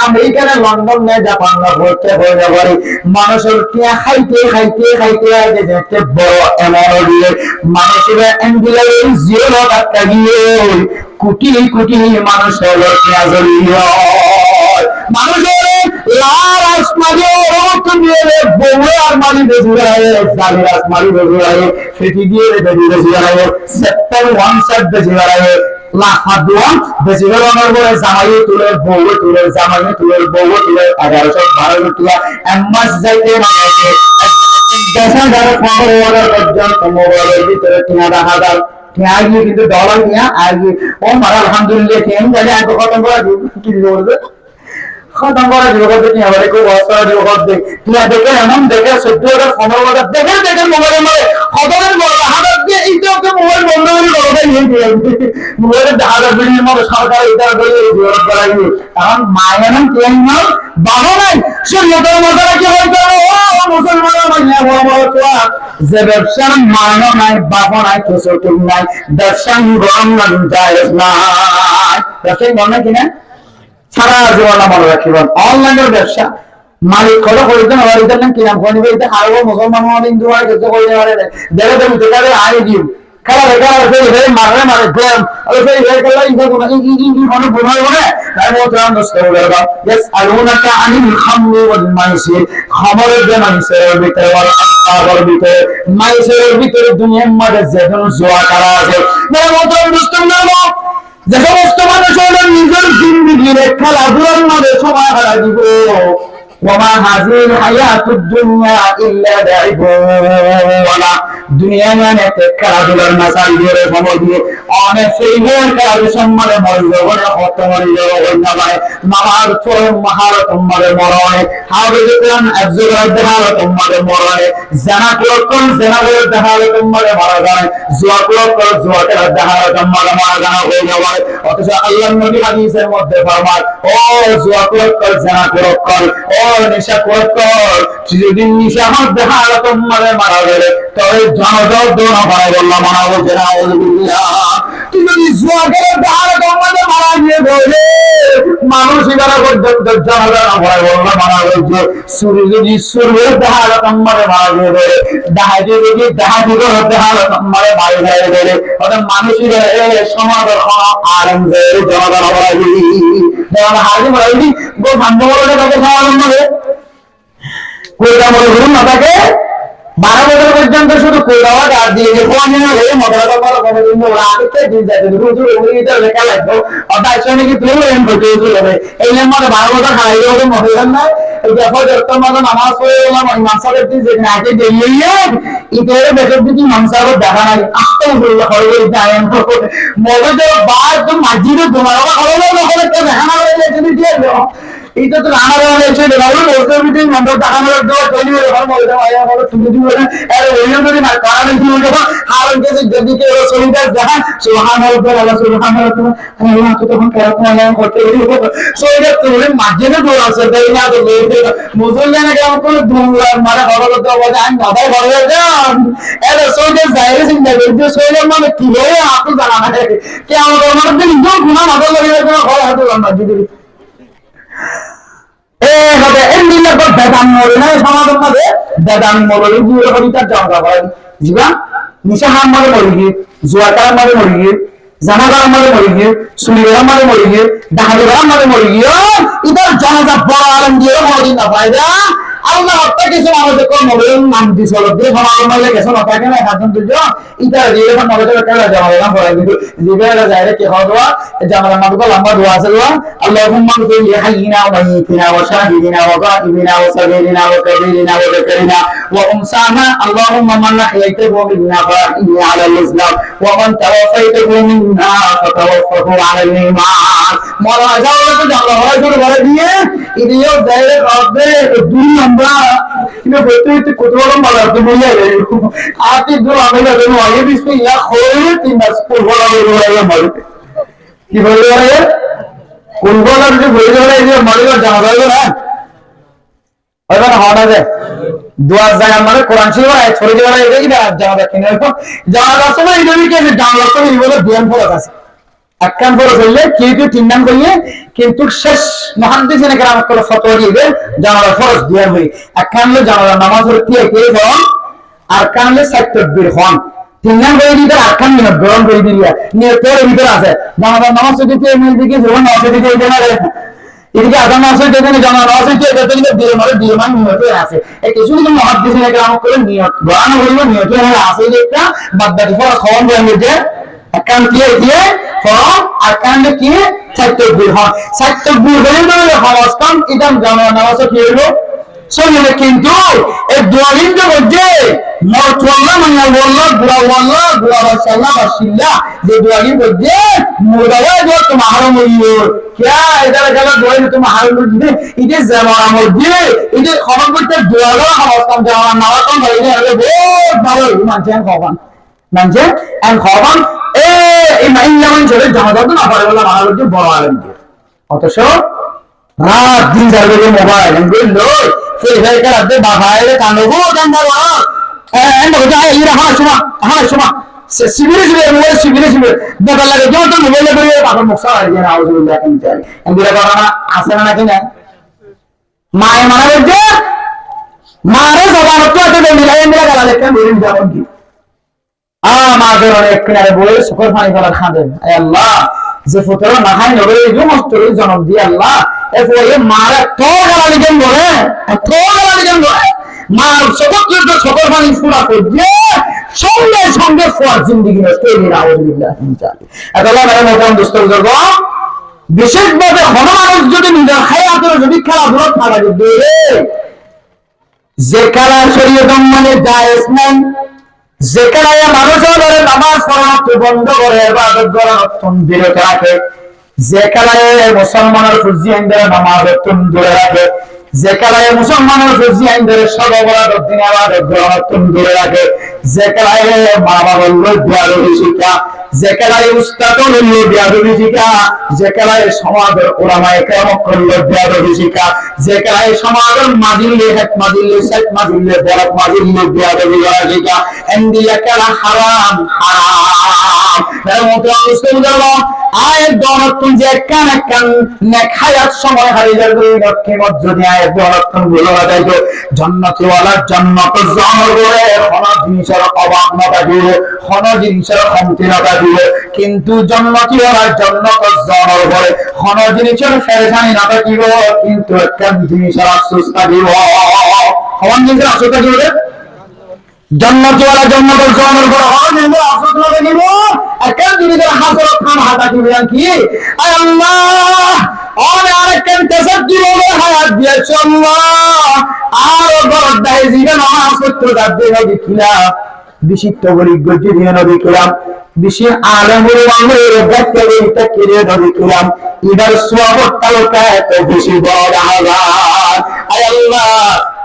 আমেরিকানে লন্ডন নেই জাপান ঘুরতে হয়ে পারে মানুষের টিয়া খাইতে খাইতে খাইতে বড় এমন দিয়ে মানুষের এন্ডিলের জিরো টাকা গিয়ে কোটি কোটি মানুষের টিয়া জড়িয়ে মানুষের লাল আসমানি বউয়ে আরমানি বেজুরায় জালির আসমানি বেজুরায় ফেটি দিয়ে বেজুরায় সেপ্টেম্বর ওয়ান সেট বেজুরায় লাফাদুয়ান বেজুরানোর পরে জামাইয়ে তুলে বউয়ে তুলে জামাইয়ে তুলে বউয়ে তুলে 1112 তুলে এমাস যাইতে মানে দেখা যাবে 15 পর্যন্ত মোবাইলের ভিতরে 3000 আগে কিন্তু ডলার নিয়ে আগে ও মারা আলহামদুলিল্লাহ কেন জানি আগে খতম করে দিব কি বলবে খতম করে দিব কত কি হবে খুব অসহায় দিব কত তুই দেখে এমন দেখে 14,000 15,000 দেখে মোবাইলের মধ্যে খতমের বড় হাজার দিয়ে এইটা ওকে মোবাইল বন্ধ করে কথা নিয়ে দিয়ে মোবাইলের হাজার বিলিয়ন মতো সরকার এটা বলে জিরো করাই কারণ মায়ের কেন না বাবা নাই শরীয়তের মধ্যে কি হইতো ও মুসলমানের মাইয়া বড় তোয়া যে ব্যবসার মানো নাই বাবা নাই কিছু ঠিক নাই ব্যবসা গরম না যায় না ব্যবসা গরম না কিনা সারা জীবন মনে রাখিবেন অনলাইনের ব্যবসা মালিক কত করতেন আবার এটা নাম কিনাম কোন এটা হারবো মুসলমান হিন্দু হয় কিছু করে পারে দেখে তুমি দেখাবে আই দিও খেলা দেখা সেই মারে মারে গেম আর সেই খেলা ইনকা কোন কোনো বুঝাই বলে তাই মোতরাম দস্ত হলো ইয়েস আলুনাকা আনিল খামরি ওয়াল মাইসির খামরের যে মাইসির ভিতরে ওয়াল আনসারের ভিতরে মাইসির ভিতরে দুনিয়ার মধ্যে যে কোনো জোয়া করা আছে মানে মোতরাম দস্ত হলো যে সমস্ত মানুষ হলো নিজের জিন্দেগির খেলাধুলার মধ্যে সময় হারা দিব ওমা হাজির হায়াতুদ দুনিয়া ইল্লা লাইবুনা দুনিয়া মানে খেলাধুলার মাসাল দিয়ে সময় দিয়ে অনেক সেই খেলাধুলার সম্মানে মরবে বলে কত মরবে অন্য মানে নামাজ পড়ে মহারত মরে মরণে হাফেজ কোরআন আফজল দেহালত মরে মরণে জানা কোন জানা করে দেহালত মরে মারা যায় জুয়া কোন জুয়া করে দেহালত মরে মারা যায় হয়ে যাবে অথচ আল্লাহর নবী হাদিসের মধ্যে ফরমান ও জুয়া কোন জানা কোন ও নেশা কোন যদি নেশা মত দেহালত মরে মারা যায় তবে জনগণ দোনো ভাই বললাম মানা বলছে না তুই যদি জুয়া করে দেহালত মরে মারা গিয়ে বলে মানুষ এরা পর্যন্ত জনগণ ভয় বললাম মানা বলছে সূর্য যদি সূর্যের দেহালত মরে মারা গিয়ে বলে ডাহাতি যদি ডাহাতি করে দেহালত মরে মারা গিয়ে বলে ওটা মানুষের সমাজের আরাম যে জনগণ ভয় দেওয়া হাজি বলি গো ভাঙ্গ বলে তাকে সমাধান হবে কইরা মনে করুন না তাকে 12 বছর পর্যন্ত শুধু কইরাও আর দিয়ে কোনে না রে মদরা করা কবে দিন ওরা আগে দিন যাবে রোজ ওই এটা লেখা লাগবে আর আসলে কি তুই এম বলতে হবে এই নাম্বারে 12 বছর খাই হবে মহিলার না এই দেখো যত মানে নামাজ পড়ে এলাম ওই মাসালের দিন যে আগে দিয়ে ইতের বেশি দিন মানসার দেখা নাই আস্তে বলল হয়ে যায় মগজের বাদ তো মসজিদে তোমার হলো না হলে তো দেখা না হলে যদি দিয়ে দাও এটা তো রানা রানা এসে দেখালো ওদের মিটিং মন্ডল দেখানোর দেওয়া তৈরি হয়ে গেল মহিলা ভাইয়া বলো তুমি দিও না আরে ওই যদি না কারণ কি হলো হারন কে যদি কে রসুলিদাস দেখা সুবহানাল্লাহ আল্লাহ সুবহানাল্লাহ আল্লাহ তো তখন কেরাত না করতে হলো সো এটা তোরে মাঝে দৌড় আছে তাই না তো মুসলমানরা কেমন করে দুলার মারা হলো তো বলে আমি বাবাই বড় হয়ে যান এর সোজে জায়গা চিন্তা করতে সোজে মানে কি হয়ে আপনি জানা না কি আমার মানে দিন গুণা মাথা লাগে না হয় হয়তো আমরা যদি হবে এমনিলা তো বেদান মরে না সমাজের মধ্যে বেদান মরে গিয়ে হরিতার জঙ্গা হয় জীবন নিশাহার মারে মরে গিয়ে জুয়াটার মারে মরে গিয়ে জানাগার মারে মরে গিয়ে সুলিগার মারে মরে গিয়ে ডাহালিগার মারে মরে গিয়ে ইদার জানাজা বড় আলম দিয়ে মরে না ভাইরা আল্লাহ হত্যা কিছু আমাদের কোন নবীর নাম দিছিল যে সমাজ মাইলে গেছে না থাকে না হাজার দুজন ইটা দিয়ে যখন নবীর কাছে যাওয়া না পড়া কিন্তু জিবের যায় কি হওয়া জামাল মাদুকা লম্বা দোয়া আছে আল্লাহুম্মা ফি হাইয়িনা ওয়া মাইয়িতিনা ওয়া শাহিদিনা ওয়া গাইবিনা ওয়া সাগীরিনা ওয়া কাবীরিনা ওয়া যাকারিনা ওয়া উনসানা আল্লাহুম্মা মান আহয়াইতাহু মিন্না ফাহিনি আলা আল-ইসলাম ওয়া মান তাওয়াফাইতাহু মিন্না ফাতাওaffahu আলা al-ঈমান মারা যাওয়া তো আল্লাহ করে বলে দিয়ে ইদিও দেয় রবে দুই আমরা কিন্তু বলতে কত বড় মারা তো বলে আতি দু আমি না দেবো আগে বিসমিল্লাহ খোলে তিন মাস পূর্ব লাগে মারে কি বলে রে কোন বলার যে বলে রে যে মারে জানা যাবে না ওইবার হওয়া যায় দোয়া জায়গা মানে কোরআন শরীফ আর ছড়ে দেওয়া এটা কি জানা যায় কিনা জানা যাচ্ছে না এই জন্য কি ডাউনলোড করে এই বলে ধ্যান ফলো আছে একখান করে চললে কেউ কেউ তিন নাম করিয়ে কিন্তু শেষ মহান্দিস এনে গ্রাম করে ফতোয়া দিবে জানালা ফরজ দিয়া হই একখান হলো জানালা নামাজ হলো কে কে হন আর কান হলো সাত তাকবীর হন তিন নাম করে দিতে আরকান নিয়ত গ্রহণ করে দিলিয়া নিয়তের ভিতর আছে জানালা নামাজ যদি কে মিল দিকে যখন আছে দিকে এটা না এদিকে আজান আছে যেখানে জানালা আছে এটা তো দিয়ে মানে দিয়ে মানে নিয়তে আছে এই কিছু কিছু মহান্দিস এনে গ্রাম করে নিয়ত গ্রহণ হইলো নিয়তে আছে যে একটা বাদবাকি ফরজ হন যে কান দিয়ে ফরম আর কান্দে কি সাইতবুর হয় সাইতবুর হলে তো হওয়াজ কাম ইদাম জানা নামাজ কি হলো শুনলে কিন্তু এই দোয়ালিন যে বলছে মরতুল্লাহ মানে আল্লাহ গুলা মাশাআল্লাহ মাশাআল্লাহ যে দোয়ালিন বলছে মুরাওয়া যে তোমার মইও क्या इधर गलत দোয়াই তুমি হারুন দিতে ইদে জামানা মধ্যে ইদে খবর করতে দোয়ালা হওয়াজ কাম জানা নামাজ কাম হইলে বহুত ভালো মানছেন মানছেন এন্ড খবর এই মাইন্না মান ছেড়ে জামাত না পারে বলা ভালো যে বড় আলেম দিয়ে অথচ রাত দিন যাবে মোবাইল এগুলো সেই ভাইকার আদে বাবাইলে কানবো জানবার এন্ড বলে ইরা হ্যাঁ শোনা শিবিরে বেকার লাগে যত মোবাইলে করে বাবার মুখ সারা দিয়ে আউযুবিল্লাহ কেন চাই এগুলা বাবা আছে না নাকি না মায়ে মারা বলছে মারে জবান তো এত মিলাই গালা লেখা বলেন যাবেন কি আমাদের অনেক কিনারে বলে শুকর পানি করার খাবেন আল্লাহ যে ফুতরা না খাই নবে এই সমস্ত জন্ম দিয়ে আল্লাহ এরপরে মারা তো গালালি কেন বলে মার সকল পানি ফুরা করছে সঙ্গে ফোয়ার জিন্দিগি নষ্ট হয়ে গেল আউযুবিল্লাহ আল্লাহ মেরে মোটাম দুষ্ট বুজুর্গ বিশেষভাবে হনুমানের যদি নিজের হায়াতের যদি খেলাধুলা থাকা যেত যে খেলা শরীয়ত মানে জায়েজ নাই যেখানে মানুষের নামাজ পড়াতে বন্ধ করে ইবাদত করা বিরত রাখে যেখানে মুসলমানের ফরজি আইনদের নামাজ দূরে রাখে যেখানে মুসলমানের ফরজি আইনদের সর্ববরাদ দিন ইবাদত করা দূরে রাখে যেখানে মা বাবার লোক বিয়াদবি শিক্ষা যেখানে উস্তাদ হলো বিয়াদবি শিক্ষা যেখানে সমাজের ওলামায়ে কেরাম করলো বিয়াদবি শিক্ষা যেখানে সমাজের মাজিল্লে হেক মাজিল্লে শেখ মাজিল্লে বরক মাজিল্লে বিয়াদবি করা শিক্ষা এন্ডিয়া কেলা হারাম এর মতো মুসলিমদের আয়ের দরতুন যে কান নেক হায়াত সময় হারিয়ে যাবে লক্ষ্মীমত যদি আয়ের দরতুন গুলো যাইতো জান্নাতওয়ালার জান্নাত জামর করে কোন জিনিসের অভাব না থাকিবে কোন জিনিসের কমতি না থাকিবে কিন্তু জান্নাতওয়ালার জান্নাত জামর করে কোন জিনিসের ফেরেশানি না থাকিবে কিন্তু একটা জিনিসের আফসোস থাকিবে কোন জিনিসের আফসোস থাকিবে জান্নাতওয়ালা জান্নাতের জামর করে কোন জিনিসের আফসোস না থাকিবে একটা জিনিসের হাসরত খান হাতা কি বলেন কি আয় আল্লাহ और আরেকটা তাসাজ্জুল হবে হায়াত দিয়েছ আল্লাহ আর বড় দাই জীবন আমার সত্য দাদে হবে কিলা বিশিষ্ট গরিব গজি দিয়ে নবী কিরাম বিশি আলমের ওয়ালের দেখতে এটা কিরে নবী কিরাম ইদার সওয়াব তালকা তো বেশি বড় আল্লাহ আয় আল্লাহ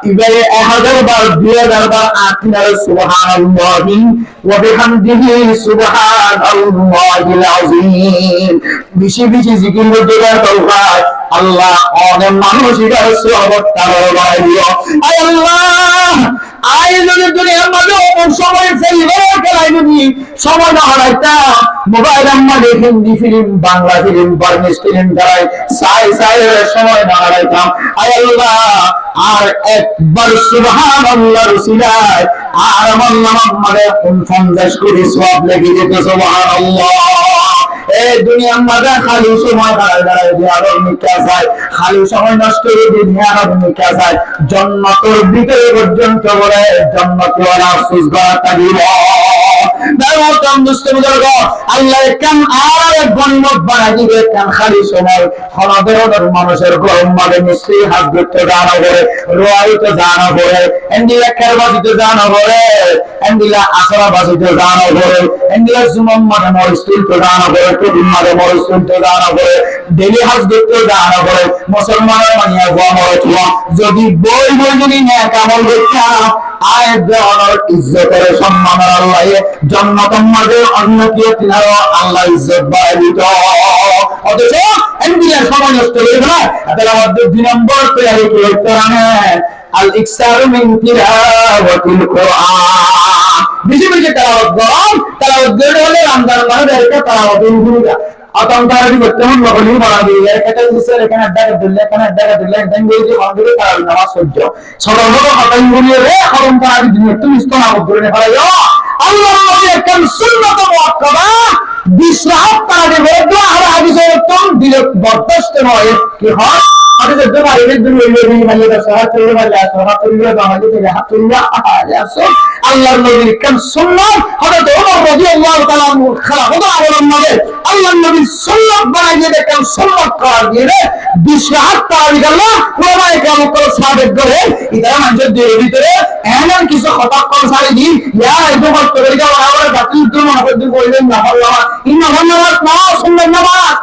ইবারে 1000 বার 2000 বার আপনার সুবহানাল্লাহি ওয়া বিহামদিহি সুবহানাল্লাহিল আযীম বেশি বেশি জিকির করতে পারবা আল্লাহ অনেক মানুষ এটা সওয়াব তালকা দিও আয় আল্লাহ আই যদি দুনিয়ার মধ্যে সময় ফেলবে খেলাইনি সময় না হারাইতা মোবাইল আমাদের Hindi film Bangla film Burmese film ধরাই সাই সময় না হারাইতাম আয় আল্লাহ আর একবার সুবহানাল্লাহর উসিলায় আর আমার নামে 50 কোটি সওয়াব লেগে যেত সুবহানাল্লাহ। এই দুনিয়ার মধ্যে খালি সময় দাঁড়ায় দিয়ার মিথ্যা চাই, খালি সময় নষ্ট করে দুনিয়ার মিথ্যা চাই, জান্নাতের ভিতরে পর্যন্ত বলে জান্নাতে ওয়ালা আফসোস করা তাগিব দাওয়াতাম দুস্তমুজর্গ আল্লাহ কেন আর গনিমত বানাই দিবে কেন খালি সময় খনাদের মানুষের গরম মাঝে মিস্ত্রি হাত ধরতে জানা করে, রোয়াইতে জানা করে, এন্ডিলা খেরবাজিতে জানা করে, এন্ডিলা আসরা বাজিতে জানা করে, এন্ডিলা জুমন মাঝে মরিস তুলতে জানা করে, কবির মাঝে মরিস তুলতে জানা করে, ডেলি হাজ ধরতে জানা করে, মুসলমানের মানিয়া গোয়া মরে থুয়া যদি বই যদি নেক আমল দেখতাম আয় দেওয়ার ইজ্জতের সম্মানের আল্লাহ জান্নাতের মাঝে অন্য কেউ তিনারও আল্লাহ ইজ্জত বাড়াই দিত। অথচ এন্ডিলার সময় নষ্ট করে না, তাহলে আমাদের 2 নম্বর তৈরি করতে হবে আল ইকসারু মিন তিলাওয়াতিল কুরআন। বেশি বেশি তেলাওয়াত করুন, তেলাওয়াত হলে রমজান মাসে একটা তেলাওয়াতের ভূমিকা আতঙ্কারী করতে হন নকলি বানা দিয়ে একটা জিনিসের এখানে ডাকা দিলে একদম যে বান্ধবী তার নামাজ সহ্য সর্বত হাতাই বলিয়ে রে খরম তার দিন তুমি ইস্তনা করে ফেলাইও আল্লাহর নবী একদম সুন্নাত মুআক্কাদা বিশ্রাম তার বিরুদ্ধে আর হাদিসে একদম দিলে বরদাস্ত নয় কি হয় হাদিসে দোয়া এর দিন ওই মাইয়া সাহায্য করে মাইয়া সাহায্য করে বাঙালি থেকে হাত তুলিয়া আসো আল্লাহর নবীর একদম সুন্নাত হযরত ওমর রাদিয়াল্লাহু তাআলা খেলাফত অবলম্বনে আল্লাহর নবীর সুন্নাত বানাই দিয়ে একদম সুন্নাত করার দিয়ে বিশ্রাম তার আল্লাহ ওলামায়ে কেরাম কল সাবেক করে ইদারা মানুষের দেহের ভিতরে এমন কিছু কথা কল সারি দি ইয়া এত কষ্ট করে যাও আবার বাকি তুমি মনে দিন কইলেন না আল্লাহ ইন্না নামাজ না সুন্নাত নামাজ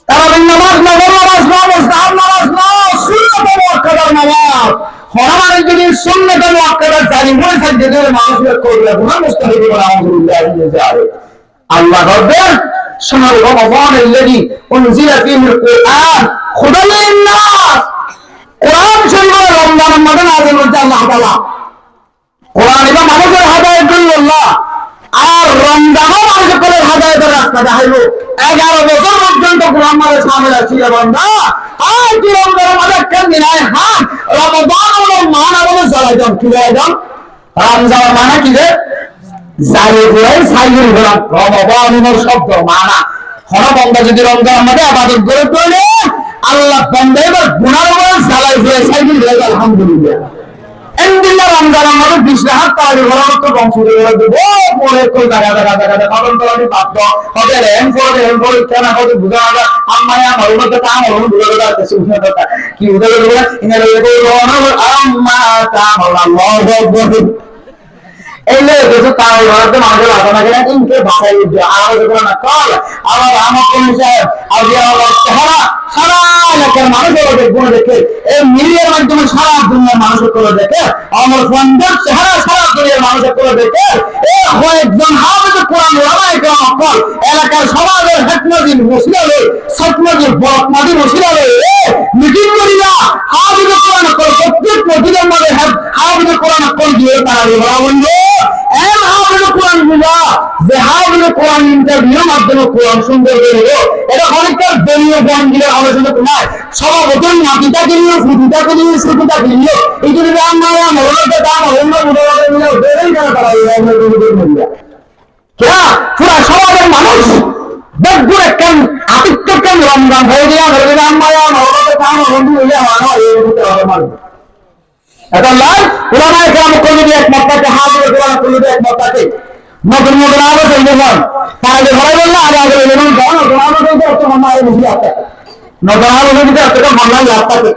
তারাবির নামাজ নফল নামাজ না মুস্তাহাব নামাজ না সুন্নাত মুআক্কাদার নামাজ হরামানের যদি সুন্নাত মুআক্কাদার জারি হয়ে থাকে যে মানুষের করবে গুনাহ মুস্তাহিব বলা আলহামদুলিল্লাহ যাবে আল্লাহ রাব্বুল শাহর রমাদান الذي انزل فيه القرآن هدى للناس কোরআন শরীফের রমজানের মধ্যে নাযিল হচ্ছে আল্লাহ তাআলা কোরআন এবং মানুষের হেদায়েতের জন্য আল্লাহ আর রমজানও মানুষের হেদায়েতের রাস্তা দেখাইলো 11 বছর পর্যন্ত কোরআন মাঝে শামিল ছিল বান্দা আর কি রমজানের মধ্যে কেন দিনায় হ্যাঁ রমাদান হলো মানা বলে জ্বালাইতাম কি জ্বালাইতাম রমজান মানে কি রে জারি করে সাইকেল ঘোরা রমাদানের শব্দ মানা হরা বান্দা যদি রমজানের মধ্যে ইবাদত করে তোলে আল্লাহ বান্দা এবার গুনার উপর জ্বালাই করে সাইকেল ঘোরা আলহামদুলিল্লাহ এন্ডিলা রমজানের মধ্যে বিশ্রাম তারি ঘোরার তো বংশ করে দেব পরে কই জায়গা কারণ তো আমি বাধ্য হবে রেন করে কেন হবে বুঝা না আম্মায়া মারুমত তা মারুম বুঝা না তো শুনে কথা কি বুঝা গেল ইনারে বলো আম্মা তা আল্লাহু আকবার এলে কিছু তার ঘরতে মানুষের আশা না ইনকে ভাষায় আওয়াজ করে না কল আবার আমার কোন সাহেব আউলিয়া আল্লাহ সারা এলাকার মানুষের দেখবো দেখে এই মিডিয়ার মাধ্যমে সারা দুনিয়ার মানুষের করে দেখে আমার ফন্ডের সারা দুনিয়ার মানুষের করে দেখে এই কয়েকজন হাফেজ কোরআন ওলামায়ে কেরাম অকল এলাকার সমাজের হেকমতির মুসলিম সৎমতির বরকমাদি মুসলিম মিটিং করিয়া হাফেজ কোরআন করে প্রত্যেক মসজিদের মধ্যে হাফেজ কোরআন করে দিয়ে তারা বলা বললো এম হাফেজ কোরআন গুলা যে হাফেজ কোরআন ইন্টারভিউর মাধ্যমে কোরআন সুন্দর করে এটা অনেকটা দলীয় জ্ঞান দিলে আলোচনা নাই সভাপতি নাতিটাকে নিয়ে ফুটিটাকে নিয়ে সুটিটাকে নিয়ে এই যদি আমরা মরণকে দাম অন্য মুদ্রা মিলে দেবেন কেন তারা क्या पूरा সমাজের মানুষ দেখুন কেন আতিথ্য কেন রমজান হয়ে গিয়া ধরে আম্মায়া মরণকে দাম বন্ধু হইলে মানো এই হবে মানো এটা লাই উলামায়ে কেরাম কইলে এক মতকে হাজির কোরআন কইলে এক মতকে নতুন নতুন আলো চলবে না তাহলে ঘরে বললা আগে এমন জানো তোমাদের তো মামারে বুঝি আছে নতুন আলো যদি একটা মামলা লাগতে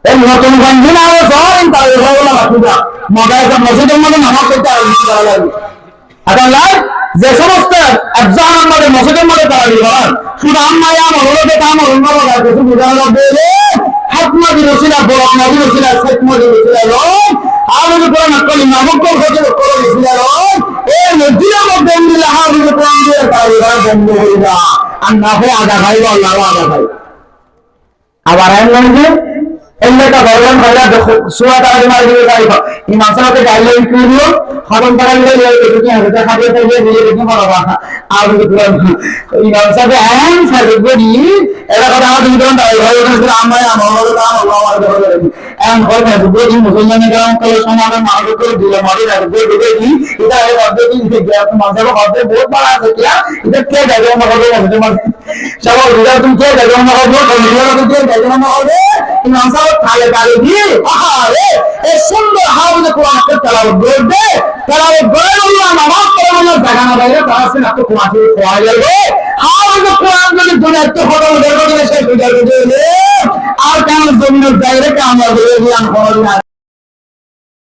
এই নতুন গঞ্জি না হয় সব তাহলে ঘরে বললা বাকিটা মগাইতে মসজিদের মধ্যে নামাজ পড়তে আরম্ভ করা লাগে এটা লাই যে সমস্ত একজন আমাদের মসজিদের মধ্যে তারাবি করেন শুধু আম্মায়া মরণকে দাম অন্য বলা কিছু বুঝানো দেবে হাতমাদি রসিলা বরক নদী রসিলা শেখমদি রসিলা রোগ আলু কোরআন কলি নামক হতে করে রসিলা রোগ এই মসজিদের মধ্যে মিলে হাবি কোরআন দিয়ে তারাবি করা বন্ধ হয়ে যা আর না হয় আধা খাইব আল্লাহ আধা খাই আবার এমন যে এমনিটা ভগবান ভাইরা সুরা তারাবি মারি দিয়ে যাইব ইমাম সাহেবকে গাইডলাইন করে দিও খতম করা গেলে যদি হাতে খাবে তাহলে নিজে দেখে বলা আর ইমাম সাহেব এমন সাহেব বলি এটা কথা আমার তুমি তখন তাই ভাই ওখানে আমার এমন করে না বুঝি মুসলমানের গ্রাম কলে সমাধান মানুষ করে দিলে মারি না বুঝে কি এটা এই পদ্ধতি দিতে গিয়ে মানুষের হবে বহুত বড় আছে কি এটা কে যাবে আমরা হবে তোমার সবাই বুঝা তুমি কে যাবে আমরা হবে তুমি কে যাবে আমরা হবে তুমি আমসাও খালে গাড়ি দিয়ে আরে এই সুন্দর হাউজে কোরআনকে তেলাওয়াত করবে তেলাওয়াত করে আল্লাহ নামাজ পড়ে আল্লাহ জায়গা না বাইরে তারা সে না তো কোরআন পড়া যাবে হাউজে কোরআন যদি দুনিয়া তো ফটো দেখো শেষ হয়ে যাবে আর কেন জমিনের বাইরে কামড় দিয়ে জ্ঞান করা